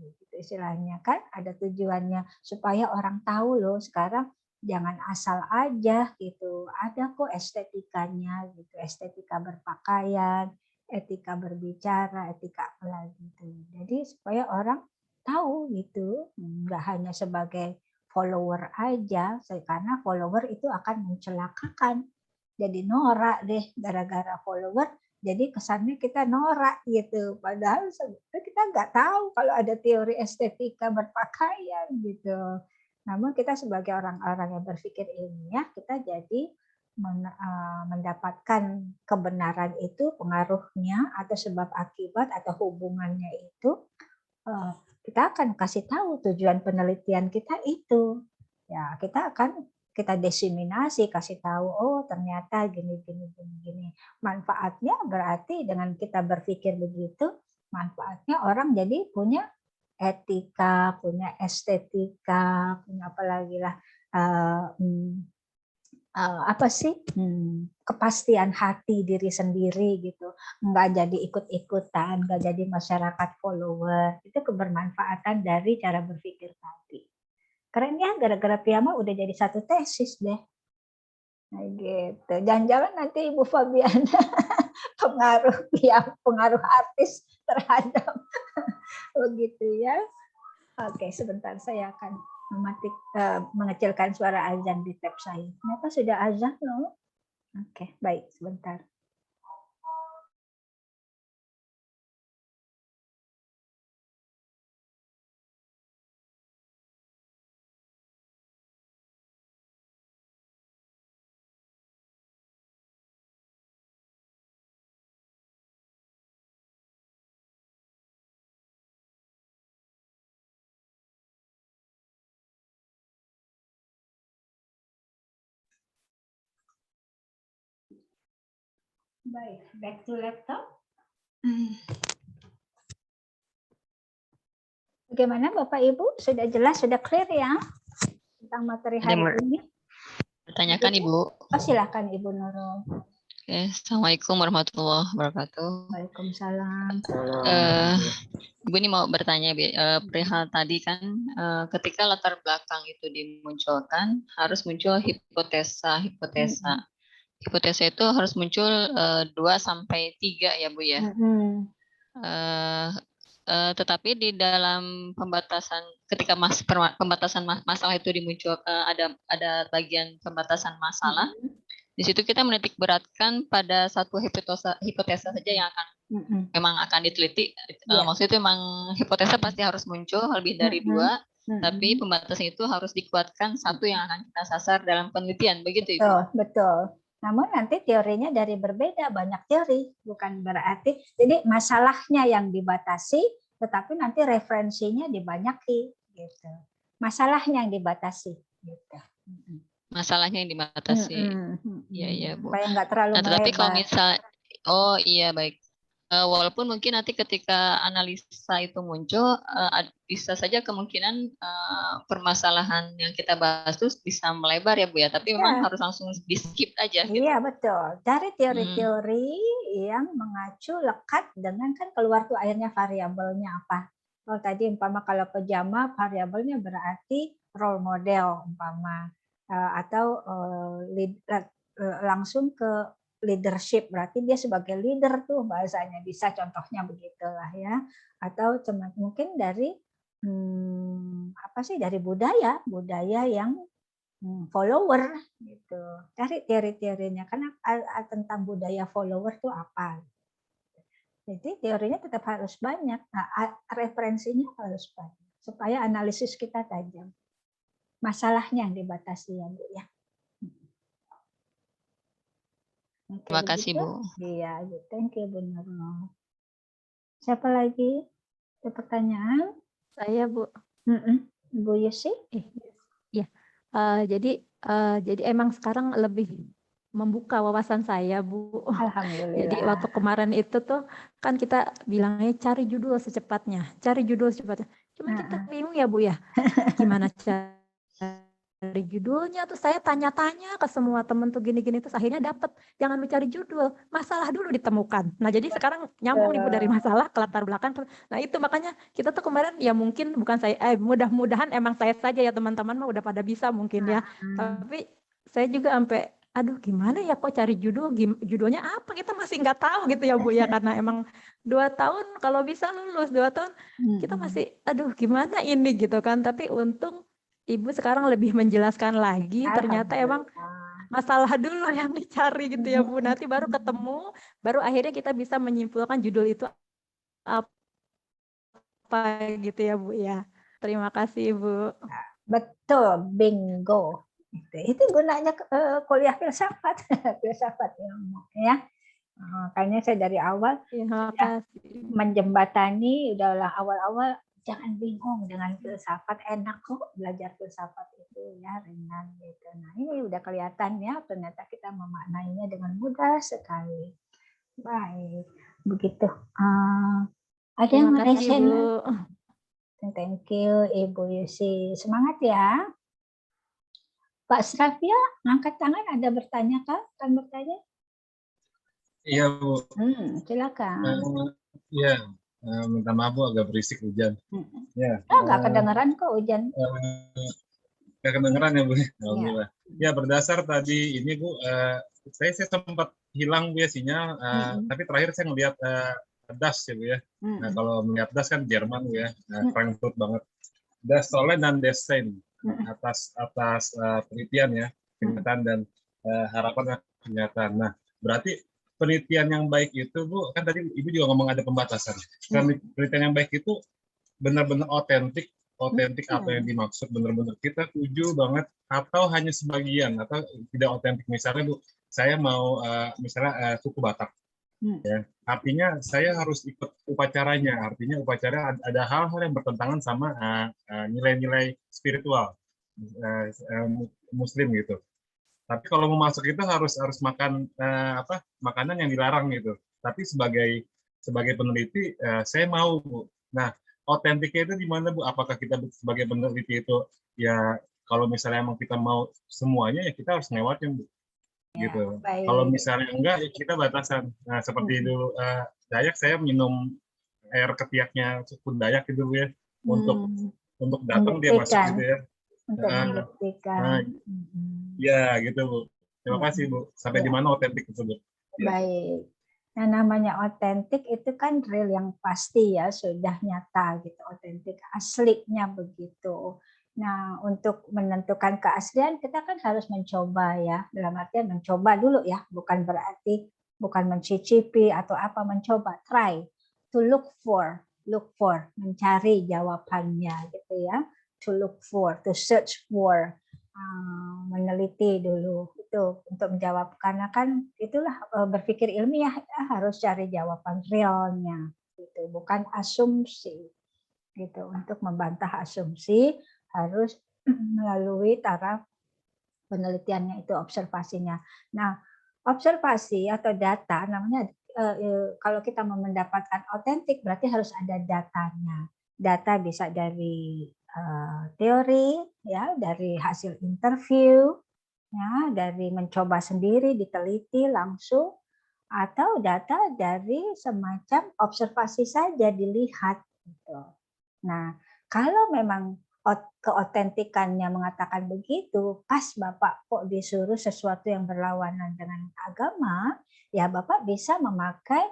[SPEAKER 1] Gitu istilahnya kan ada tujuannya supaya orang tahu loh sekarang jangan asal aja gitu. Ada kok estetikanya gitu, estetika berpakaian, etika berbicara, etika apa gitu. Jadi supaya orang tahu gitu, nggak hanya sebagai follower aja, karena follower itu akan mencelakakan. Jadi norak deh gara-gara follower, jadi kesannya kita norak gitu. Padahal sebenarnya kita nggak tahu kalau ada teori estetika berpakaian gitu. Namun kita sebagai orang-orang yang berpikir ilmiah, kita jadi mendapatkan kebenaran itu, pengaruhnya atau sebab akibat atau hubungannya itu, kita akan kasih tahu tujuan penelitian kita itu. Ya, kita diseminasi, kasih tahu, oh ternyata gini. Manfaatnya berarti dengan kita berpikir begitu, manfaatnya orang jadi punya etika, punya estetika, punya apa lagi lah, kepastian hati diri sendiri gitu, nggak jadi ikut-ikutan, nggak jadi masyarakat follower. Itu kebermanfaatan dari cara berpikir tadi. Keren ya, gara-gara piyama udah jadi satu tesis deh. Nah, gitu. Jangan-jangan nanti Ibu Fabiana pengaruh artis terhadap begitu ya. Oke, sebentar saya akan mengecilkan suara azan di tab saya. Kenapa sudah azan loh? Oke, baik, sebentar. Baik, back to laptop. Bagaimana Bapak Ibu? Sudah jelas, sudah clear ya tentang materi hari ini?
[SPEAKER 13] Bertanyakan Ibu.
[SPEAKER 1] Oh, silakan Ibu Nurul.
[SPEAKER 13] Oke, Assalamualaikum warahmatullahi wabarakatuh.
[SPEAKER 1] Waalaikumsalam.
[SPEAKER 13] Ibu ini mau bertanya perihal tadi kan ketika latar belakang itu dimunculkan harus muncul hipotesa. Hipotesa itu harus muncul 2 sampai 3 ya Bu ya. Tetapi di dalam pembatasan ketika pembatasan masalah itu dimunculkan ada bagian pembatasan masalah. Di situ kita menitik beratkan pada satu hipotesa saja yang akan memang akan diteliti. Maksudnya itu memang hipotesa pasti harus muncul lebih dari 2, tapi pembatasan itu harus dikuatkan satu yang akan kita sasar dalam penelitian, begitu Ibu?
[SPEAKER 1] Betul. Namun nanti teorinya dari berbeda, banyak teori, bukan berarti. Jadi masalahnya yang dibatasi, tetapi nanti referensinya dibanyaki, gitu. Masalahnya yang dibatasi, gitu.
[SPEAKER 13] Masalahnya yang dibatasi, iya Bu.
[SPEAKER 1] Supaya nggak terlalu melebar.
[SPEAKER 13] Tapi kalau misal, oh iya baik. Walaupun mungkin nanti ketika analisa itu muncul, bisa saja kemungkinan permasalahan yang kita bahas itu bisa melebar ya Bu ya, tapi memang harus langsung di skip aja. Gitu.
[SPEAKER 1] Iya betul, cari teori-teori yang mengacu lekat dengan kan keluar tuh akhirnya variabelnya apa. Kalau tadi umpama kalau pejama variabelnya berarti role model umpama, atau langsung ke leadership, berarti dia sebagai leader tuh bahasanya, bisa contohnya begitulah ya. Atau mungkin dari dari budaya yang follower gitu. Cari teori-teorinya karena tentang budaya follower tuh apa. Jadi teorinya tetap harus banyak, referensinya harus banyak supaya analisis kita tajam. Masalahnya yang dibatasi ya Bu ya.
[SPEAKER 13] Terima kasih Bu.
[SPEAKER 1] Iya, thank you Bu Nurul. Siapa lagi? Ada pertanyaan?
[SPEAKER 6] Saya Bu.
[SPEAKER 1] Bu Yusi?
[SPEAKER 6] Iya. Jadi emang sekarang lebih membuka wawasan saya Bu.
[SPEAKER 1] Alhamdulillah.
[SPEAKER 6] Jadi waktu kemarin itu tuh kan kita bilangnya cari judul secepatnya. Cuma kita bingung ya Bu ya. Gimana cara cari judulnya, terus saya tanya-tanya ke semua temen tuh gini-gini, terus akhirnya dapet, jangan mencari judul, masalah dulu ditemukan. Nah jadi sekarang nyambung nih Bu dari masalah ke latar belakang. Nah itu makanya kita tuh kemarin ya mungkin bukan saya, mudah-mudahan emang saya saja ya teman-teman mah udah pada bisa mungkin ya. Tapi saya juga sampai aduh gimana ya kok cari judulnya apa, kita masih nggak tahu gitu ya Bu ya, karena emang 2 tahun kalau bisa lulus 2 tahun kita masih aduh gimana ini gitu kan. Tapi untung Ibu sekarang lebih menjelaskan lagi, ternyata emang masalah dulu yang dicari gitu ya Bu, nanti baru ketemu, baru akhirnya kita bisa menyimpulkan judul itu apa gitu ya Bu ya. Terima kasih Bu.
[SPEAKER 1] Betul, bingo. Itu gunanya kuliah filsafat, filsafat ilmu ya. Makanya saya dari awal menjembatani, udahlah awal-awal jangan bingung dengan filsafat, enak kok belajar filsafat itu ya, ringan gitu. Nah ini udah kelihatan ya, ternyata kita memaknainya dengan mudah sekali. Baik, begitu. Ada yang meresen? Thank you Ibu Yusi, semangat ya. Pak Srafia, angkat tangan, ada bertanya kah? Kan bertanya?
[SPEAKER 4] Iya Bu.
[SPEAKER 1] Silakan.
[SPEAKER 4] Iya, minta maaf Bu, agak berisik hujan. Ya.
[SPEAKER 1] Nggak kedengeran kok hujan.
[SPEAKER 4] Nggak kedengeran ya Bu. Alhamdulillah. Ya berdasar tadi ini Bu, saya sempat hilang Bu ya sinyal, tapi terakhir saya ngelihat Das ya Bu ya. Nah kalau melihat Das kan Jerman Bu ya, Frankfurt banget. Das Sollen dan Desain atas penelitian ya, kenyataan dan harapan kenyataan. Nah berarti penelitian yang baik itu Bu, kan tadi Ibu juga ngomong ada pembatasan. Penelitian yang baik itu benar-benar otentik apa yang dimaksud, benar-benar kita tuju banget, atau hanya sebagian, atau tidak otentik. Misalnya Bu, saya mau misalnya suku Batak, ya, artinya saya harus ikut upacaranya, artinya upacara ada hal-hal yang bertentangan sama nilai-nilai spiritual Muslim gitu. Tapi kalau mau masuk itu harus makan makanan yang dilarang gitu. Tapi sebagai peneliti saya mau Bu. Nah, otentiknya itu di mana Bu? Apakah kita sebagai peneliti itu ya kalau misalnya emang kita mau semuanya ya kita harus lewatin Bu. Gitu. Kalau misalnya enggak ya kita batasan. Nah, seperti dulu Dayak saya minum air ketiaknya suku Dayak itu Bu ya. Untuk datang dia masuk gitu ya.
[SPEAKER 1] Untuk membuktikan.
[SPEAKER 4] Ya, gitu Bu. Terima kasih Bu. Sampai di mana otentik tersebut? Ya.
[SPEAKER 1] Baik. Nah, namanya otentik itu kan real yang pasti ya, sudah nyata gitu, otentik aslinya begitu. Nah, untuk menentukan keaslian kita kan harus mencoba ya, dalam artian mencoba dulu ya, bukan berarti bukan mencicipi atau apa, mencoba, try to look for, mencari jawabannya gitu ya. To look for, to search for, meneliti dulu itu untuk menjawab, karena kan itulah berpikir ilmiah harus cari jawaban realnya gitu, bukan asumsi gitu. Untuk membantah asumsi harus melalui taraf penelitiannya itu, observasinya. Nah, observasi atau data namanya kalau kita mau mendapatkan otentik berarti harus ada datanya. Data bisa dari teori ya, dari hasil interview ya, dari mencoba sendiri, diteliti langsung, atau data dari semacam observasi saja, dilihat gitu. Nah, kalau memang keotentikannya mengatakan begitu, pas Bapak kok disuruh sesuatu yang berlawanan dengan agama, ya Bapak bisa memakai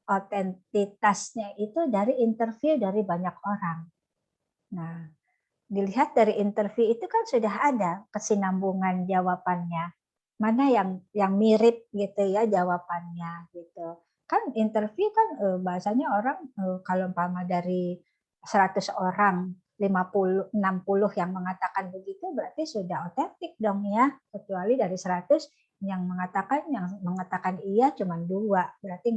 [SPEAKER 1] otentitasnya itu dari interview dari banyak orang. Nah, dilihat dari interview itu kan sudah ada kesinambungan jawabannya. Mana yang mirip gitu ya jawabannya gitu. Kan interview kan bahasanya orang kalau umpama dari 100 orang 50 60 yang mengatakan begitu berarti sudah otentik dong ya. Kecuali dari 100 yang mengatakan iya cuma 2, berarti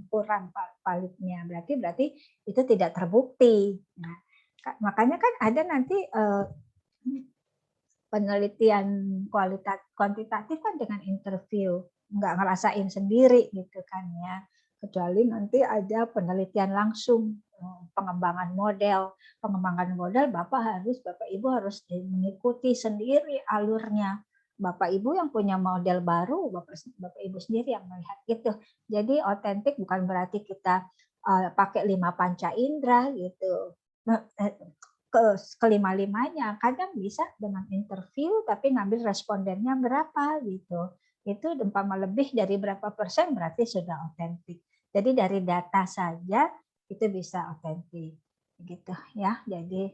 [SPEAKER 1] kurang validnya, berarti itu tidak terbukti. Nah, makanya kan ada nanti penelitian kuantitatif kan dengan interview, nggak ngerasain sendiri gitu kan ya, kecuali nanti ada penelitian langsung pengembangan model. Pengembangan model Bapak Ibu harus mengikuti sendiri alurnya. Bapak Ibu yang punya model baru, Bapak Ibu sendiri yang melihat gitu. Jadi otentik bukan berarti kita pakai 5 panca indera gitu. Kelima-limanya, kadang bisa dengan interview tapi ngambil respondennya berapa gitu. Itu umpama lebih dari berapa persen berarti sudah otentik. Jadi dari data saja itu bisa otentik gitu ya. Jadi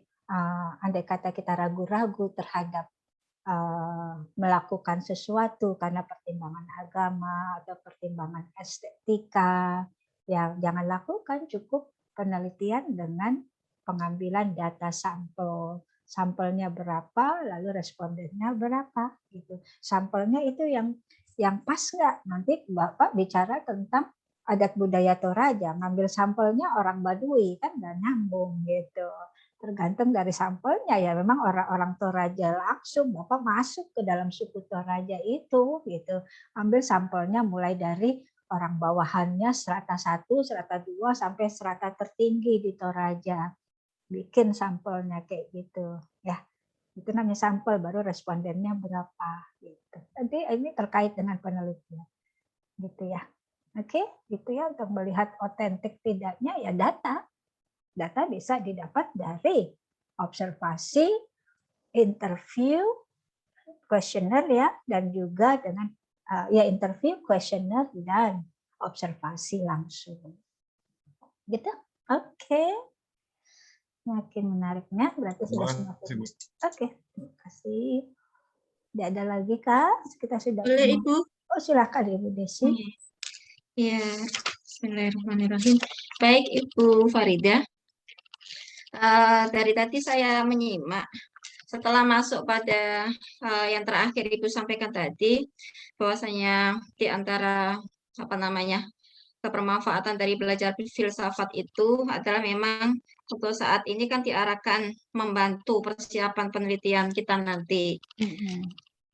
[SPEAKER 1] andai kata kita ragu-ragu terhadap melakukan sesuatu karena pertimbangan agama atau pertimbangan estetika, ya jangan lakukan, cukup penelitian dengan pengambilan data sampel. Sampelnya berapa, lalu respondennya berapa gitu. Sampelnya itu yang pas nggak? Nanti Bapak bicara tentang adat budaya Toraja, ngambil sampelnya orang Baduy kan nggak nyambung gitu. Tergantung dari sampelnya ya, memang orang-orang Toraja langsung Bapak masuk ke dalam suku Toraja itu gitu. Ambil sampelnya mulai dari orang bawahannya strata 1, strata 2 sampai strata tertinggi di Toraja. Bikin sampelnya kayak gitu ya. Itu namanya sampel, baru respondennya berapa gitu. Jadi ini terkait dengan penelitian. Gitu ya. Oke, gitu ya, untuk melihat otentik tidaknya ya data. Data bisa didapat dari observasi, interview, kuesioner ya, dan juga dengan interview, kuesioner dan observasi langsung. Gitu. Oke. Makin menariknya berarti sudah semakin. Oke, terima kasih. Tidak ada lagi Kak? Kita sudah.
[SPEAKER 14] Boleh Ibu?
[SPEAKER 1] Oh silakan Ibu Desi.
[SPEAKER 14] Ya, bismillahirrahmanirrahim. Baik Ibu Farida. Dari tadi saya menyimak, setelah masuk pada yang terakhir Ibu sampaikan tadi, bahwasanya di antara kebermanfaatan dari belajar filsafat itu adalah memang untuk saat ini kan diarahkan membantu persiapan penelitian kita nanti.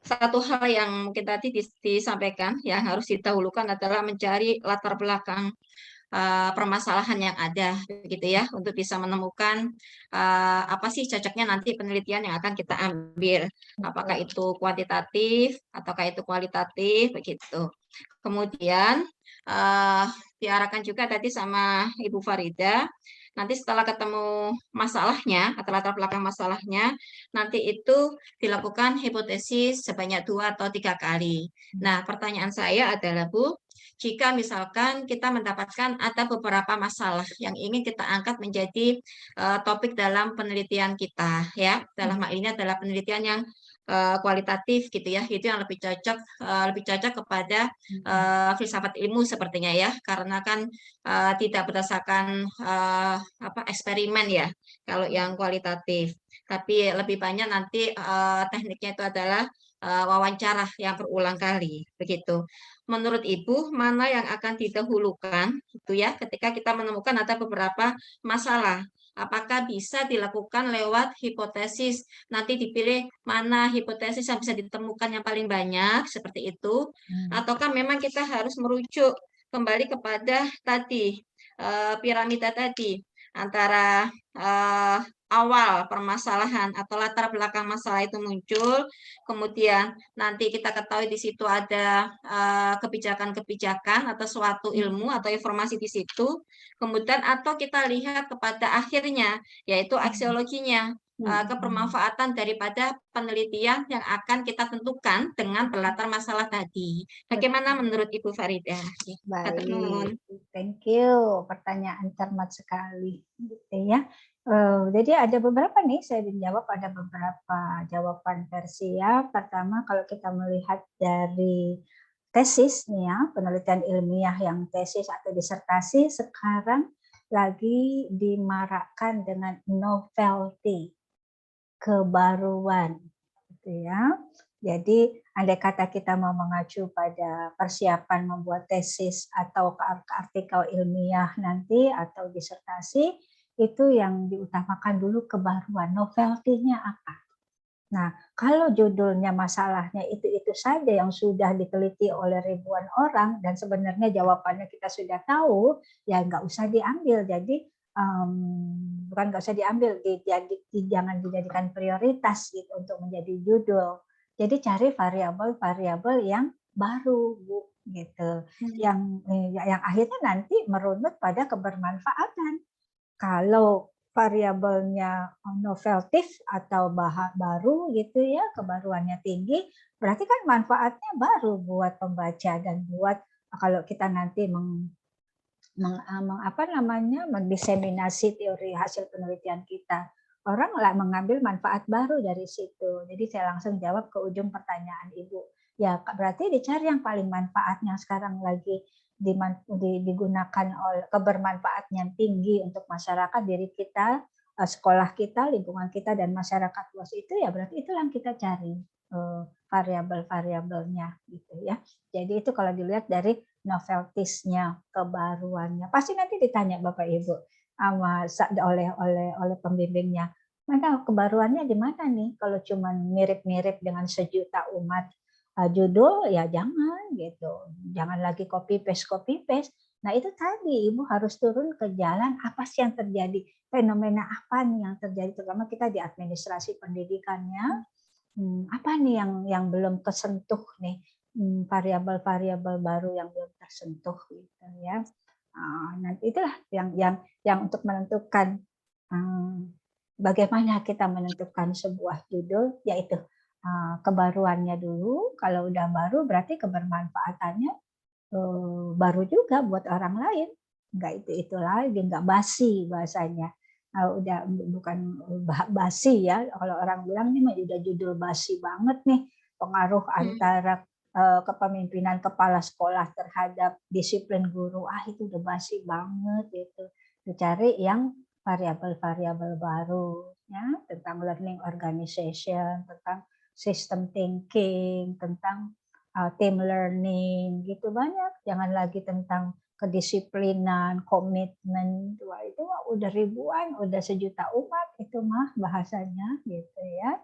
[SPEAKER 14] Satu hal yang mungkin tadi disampaikan yang harus didahulukan adalah mencari latar belakang permasalahan yang ada, begitu ya, untuk bisa menemukan apa sih cocoknya nanti penelitian yang akan kita ambil, apakah itu kuantitatif ataukah itu kualitatif, begitu. Kemudian diarahkan juga tadi sama Ibu Farida, nanti setelah ketemu masalahnya atau latar belakang masalahnya, nanti itu dilakukan hipotesis sebanyak 2 atau 3 kali. Nah, pertanyaan saya adalah Bu, jika misalkan kita mendapatkan ada beberapa masalah yang ingin kita angkat menjadi topik dalam penelitian kita, ya, dalam hal ini adalah penelitian yang kualitatif gitu ya, itu yang lebih cocok kepada filsafat ilmu sepertinya ya, karena kan tidak berdasarkan eksperimen ya kalau yang kualitatif, tapi lebih banyak nanti tekniknya itu adalah wawancara yang berulang kali begitu. Menurut Ibu mana yang akan didahulukan itu ya ketika kita menemukan ada beberapa masalah? Apakah bisa dilakukan lewat hipotesis? Nanti dipilih mana hipotesis yang bisa ditemukan yang paling banyak seperti itu, ataukah memang kita harus merujuk kembali kepada tadi piramida tadi antara awal permasalahan atau latar belakang masalah itu muncul, kemudian nanti kita ketahui di situ ada kebijakan-kebijakan atau suatu ilmu atau informasi di situ, kemudian atau kita lihat kepada akhirnya yaitu aksiologinya, kebermanfaatan daripada penelitian yang akan kita tentukan dengan berlatar masalah tadi. Bagaimana menurut Ibu Farida?
[SPEAKER 1] Baik, thank you. Pertanyaan cermat sekali, gitu ya. Jadi ada beberapa nih saya menjawab, ada beberapa jawaban versi ya. Pertama kalau kita melihat dari tesis nih ya, penelitian ilmiah yang tesis atau disertasi sekarang lagi dimarakkan dengan novelty, kebaruan, gitu ya. Jadi andai kata kita mau mengacu pada persiapan membuat tesis atau artikel ilmiah nanti atau disertasi, itu yang diutamakan dulu kebaruan, novelty-nya apa. Nah, kalau judulnya masalahnya itu saja yang sudah diteliti oleh ribuan orang dan sebenarnya jawabannya kita sudah tahu, ya nggak usah diambil. Jadi bukan nggak usah diambil, jangan dijadikan prioritas gitu untuk menjadi judul. Jadi cari variabel-variabel yang baru, Bu, gitu. Yang akhirnya nanti merunut pada kebermanfaatan. Kalau variabelnya noveltif atau baru gitu ya, kebaruannya tinggi, berarti kan manfaatnya baru buat pembaca dan buat kalau kita nanti mendiseminasi teori hasil penelitian kita, orang lah mengambil manfaat baru dari situ. Jadi saya langsung jawab ke ujung pertanyaan Ibu. Ya berarti dicari yang paling manfaatnya sekarang lagi digunakan oleh kebermanfaat yang tinggi untuk masyarakat, diri kita, sekolah kita, lingkungan kita, dan masyarakat luas itu, ya berarti itu yang kita cari variabel-variabelnya gitu ya. Jadi itu kalau dilihat dari noveltisnya, kebaruannya. Pasti nanti ditanya Bapak Ibu oleh pembimbingnya, mana kebaruannya di mana nih? Kalau cuma mirip-mirip dengan sejuta umat judul, ya jangan gitu. Jangan lagi copy paste. Nah itu tadi Ibu harus turun ke jalan, apa sih yang terjadi? Fenomena apa nih yang terjadi? Terutama kita di administrasi pendidikannya. Apa nih yang belum kesentuh nih, variabel-variabel baru yang belum tersentuh gitu ya. Nanti itulah yang untuk menentukan bagaimana kita menentukan sebuah judul, yaitu kebaruannya dulu. Kalau udah baru berarti kebermanfaatannya baru juga buat orang lain, nggak itu lagi, nggak basi bahasanya. Udah bukan basi ya, kalau orang bilang ini mah udah judul basi banget nih, pengaruh antara kepemimpinan kepala sekolah terhadap disiplin guru, itu udah basi banget gitu. Dicari yang variabel-variabel baru ya, tentang learning organization, tentang system thinking, tentang team learning gitu, banyak. Jangan lagi tentang kedisiplinan, komitmen, itu udah ribuan, udah sejuta umat itu mah bahasanya gitu ya.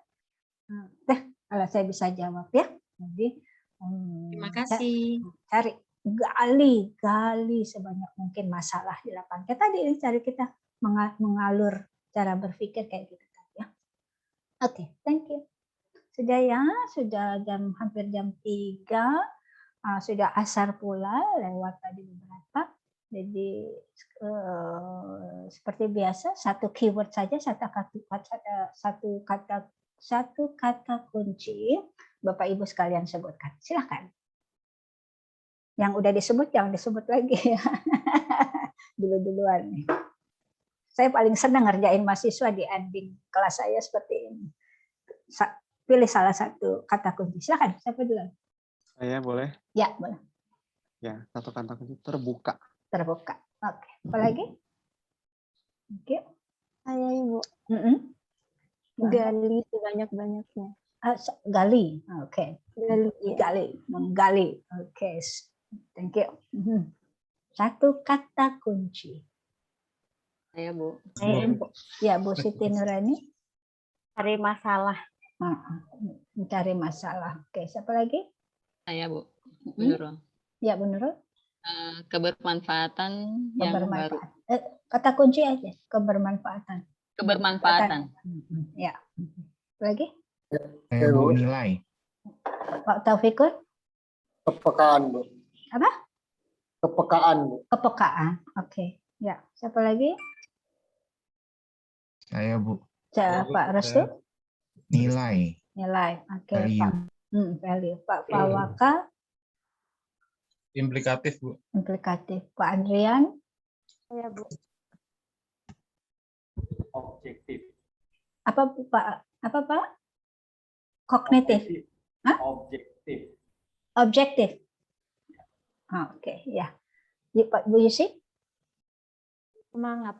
[SPEAKER 1] Kalau saya bisa jawab ya. Jadi
[SPEAKER 14] terima kasih.
[SPEAKER 1] Cari gali sebanyak mungkin masalah di lapangan. Tadi ini cari kita mengalur cara berpikir kayak gitu ya. Oke, thank you. Sudah ya, sudah hampir jam 3. Sudah asar pula, lewat tadi beberapa. Jadi seperti biasa, satu keyword saja, satu kata kunci Bapak Ibu sekalian sebutkan. Silakan. Yang udah disebut jangan disebut lagi ya. Duluan nih. Saya paling senang ngerjain mahasiswa di ending kelas saya seperti ini. Pilih salah satu kata kunci. Silakan, siapa dulu?
[SPEAKER 7] Saya boleh?
[SPEAKER 1] Ya, boleh.
[SPEAKER 7] Ya, satu kata kunci, terbuka.
[SPEAKER 1] Terbuka. Oke. Apa lagi? Oke.
[SPEAKER 5] Saya Ibu. Gali sebanyak-banyaknya.
[SPEAKER 1] Gali. Oke.
[SPEAKER 5] Gali.
[SPEAKER 1] Menggali. Oke. Thank you. Satu kata kunci.
[SPEAKER 10] Saya Bu.
[SPEAKER 1] Ya, Bu Siti Nurani.
[SPEAKER 10] Cari masalah.
[SPEAKER 1] Mencari masalah. Oke, siapa lagi?
[SPEAKER 13] Saya Bu. Bu Nurul.
[SPEAKER 1] Ya, Bu Nurul.
[SPEAKER 13] Kebermanfaatan yang baru.
[SPEAKER 1] Kata kunci aja, kebermanfaatan.
[SPEAKER 13] Kebermanfaatan.
[SPEAKER 1] Ya. Lagi?
[SPEAKER 3] Bu, nilai.
[SPEAKER 1] Pak Taufikur?
[SPEAKER 11] Kepekaan, Bu.
[SPEAKER 1] Apa?
[SPEAKER 11] Kepekaan, Bu.
[SPEAKER 1] Kepekaan. Oke. Ya, siapa lagi?
[SPEAKER 3] Saya, Bu.
[SPEAKER 1] Pak Restu?
[SPEAKER 3] Nilai.
[SPEAKER 1] Nilai. Oke,
[SPEAKER 3] Value.
[SPEAKER 1] Pak. Value. Pak Fawaka?
[SPEAKER 4] Implikatif, Bu.
[SPEAKER 1] Implikatif. Pak Andrian?
[SPEAKER 5] Saya Bu.
[SPEAKER 2] Objektif.
[SPEAKER 1] Apa Pak? Apa Pak? Kognitif.
[SPEAKER 2] Objektif.
[SPEAKER 1] Objektif. Oke, ya. Pak Bu Yusi?
[SPEAKER 6] Semangat.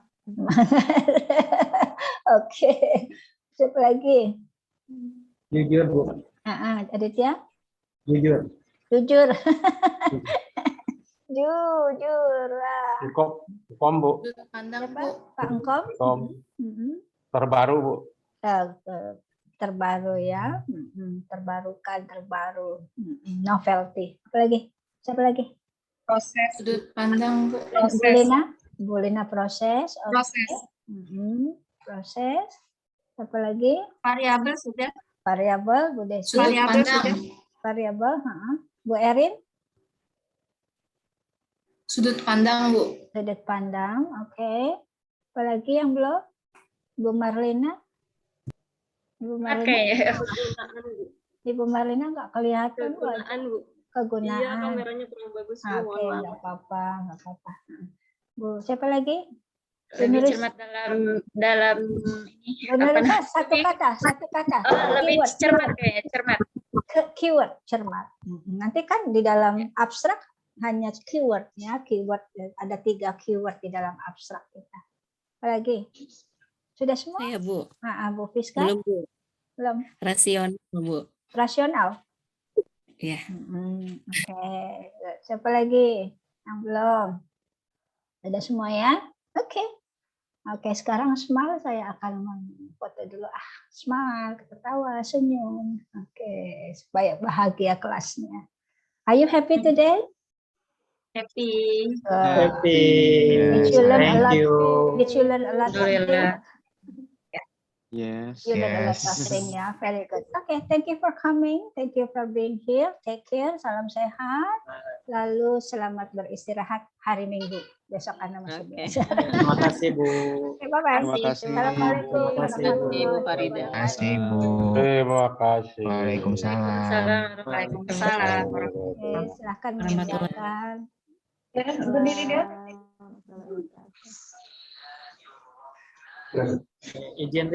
[SPEAKER 1] Oke. Siapa lagi?
[SPEAKER 9] Jujur, Bu.
[SPEAKER 1] Aditya?
[SPEAKER 9] Jujur.
[SPEAKER 1] Jujur. Jujur.
[SPEAKER 12] Kom, Bu.
[SPEAKER 1] Pak Engkom?
[SPEAKER 12] Kom. Terbaru, Bu.
[SPEAKER 1] Terbaru ya. Terbarukan, terbaru. Novelty. Apa lagi? Siapa lagi?
[SPEAKER 15] Proses sudut pandang, Bu.
[SPEAKER 1] Bu Lina? Bu Lina proses. Oke.
[SPEAKER 14] Proses.
[SPEAKER 1] Proses. Apa lagi?
[SPEAKER 14] Variabel sudah.
[SPEAKER 1] Variabel, Bu Desi.
[SPEAKER 14] Variabel sudah.
[SPEAKER 1] Variabel, Bu Erin.
[SPEAKER 15] Sudut pandang, Bu.
[SPEAKER 1] Sudut pandang, oke. Apa lagi yang belum? Bu Marlina. Ibu Marlina. Ibu Marlina nggak kelihatan.
[SPEAKER 16] Kegunaan, Bu.
[SPEAKER 1] Kegunaan.
[SPEAKER 16] Iya, kameranya kurang bagus.
[SPEAKER 1] Oke, nggak apa-apa, nggak apa-apa. Bu, siapa lagi?
[SPEAKER 16] Lebih cermat dalam ini.
[SPEAKER 1] Menulis satu kata.
[SPEAKER 16] Lebih
[SPEAKER 1] Keyword,
[SPEAKER 16] cermat kayaknya, cermat.
[SPEAKER 1] Keyword, cermat. Nanti kan di dalam abstrak hanya keywordnya, keyword ada 3 keyword di dalam abstrak kita. Apa lagi? Sudah semua?
[SPEAKER 17] Saya, Bu.
[SPEAKER 1] Bu Fiska?
[SPEAKER 17] Belum, Bu.
[SPEAKER 1] Belum.
[SPEAKER 17] Rasional, Bu.
[SPEAKER 1] Rasional?
[SPEAKER 17] Iya.
[SPEAKER 1] Oke. Siapa lagi yang belum? Ada semua ya? Oke. Oke, sekarang smile saya akan foto dulu. Smile, ketawa, senyum. Oke, supaya bahagia kelasnya. Are you happy today?
[SPEAKER 16] Happy.
[SPEAKER 9] Happy.
[SPEAKER 1] Did you learn a
[SPEAKER 9] Thank
[SPEAKER 1] lot?
[SPEAKER 9] you.
[SPEAKER 1] Did you learn a lot of things?
[SPEAKER 7] Yes.
[SPEAKER 1] You learn a lot of things, ya. Very good. Okay, thank you for coming. Thank you for being here. Take care. Salam sehat. Lalu selamat beristirahat hari Minggu. Besok Anda masih biasa.
[SPEAKER 9] Terima kasih, Bu.
[SPEAKER 1] Oke, bye-bye.
[SPEAKER 7] Terima kasih.
[SPEAKER 1] Assalamualaikum.
[SPEAKER 9] Terima kasih, Bu.
[SPEAKER 1] warahmatullahi
[SPEAKER 13] Farida.
[SPEAKER 3] Terima kasih, Bu.
[SPEAKER 12] Terima kasih.
[SPEAKER 3] Waalaikumsalam.
[SPEAKER 14] Waalaikumsalam.
[SPEAKER 1] Oke, silahkan
[SPEAKER 17] Warahmatullahi
[SPEAKER 1] meninggalkan.
[SPEAKER 14] Berdiri dia.
[SPEAKER 9] Izin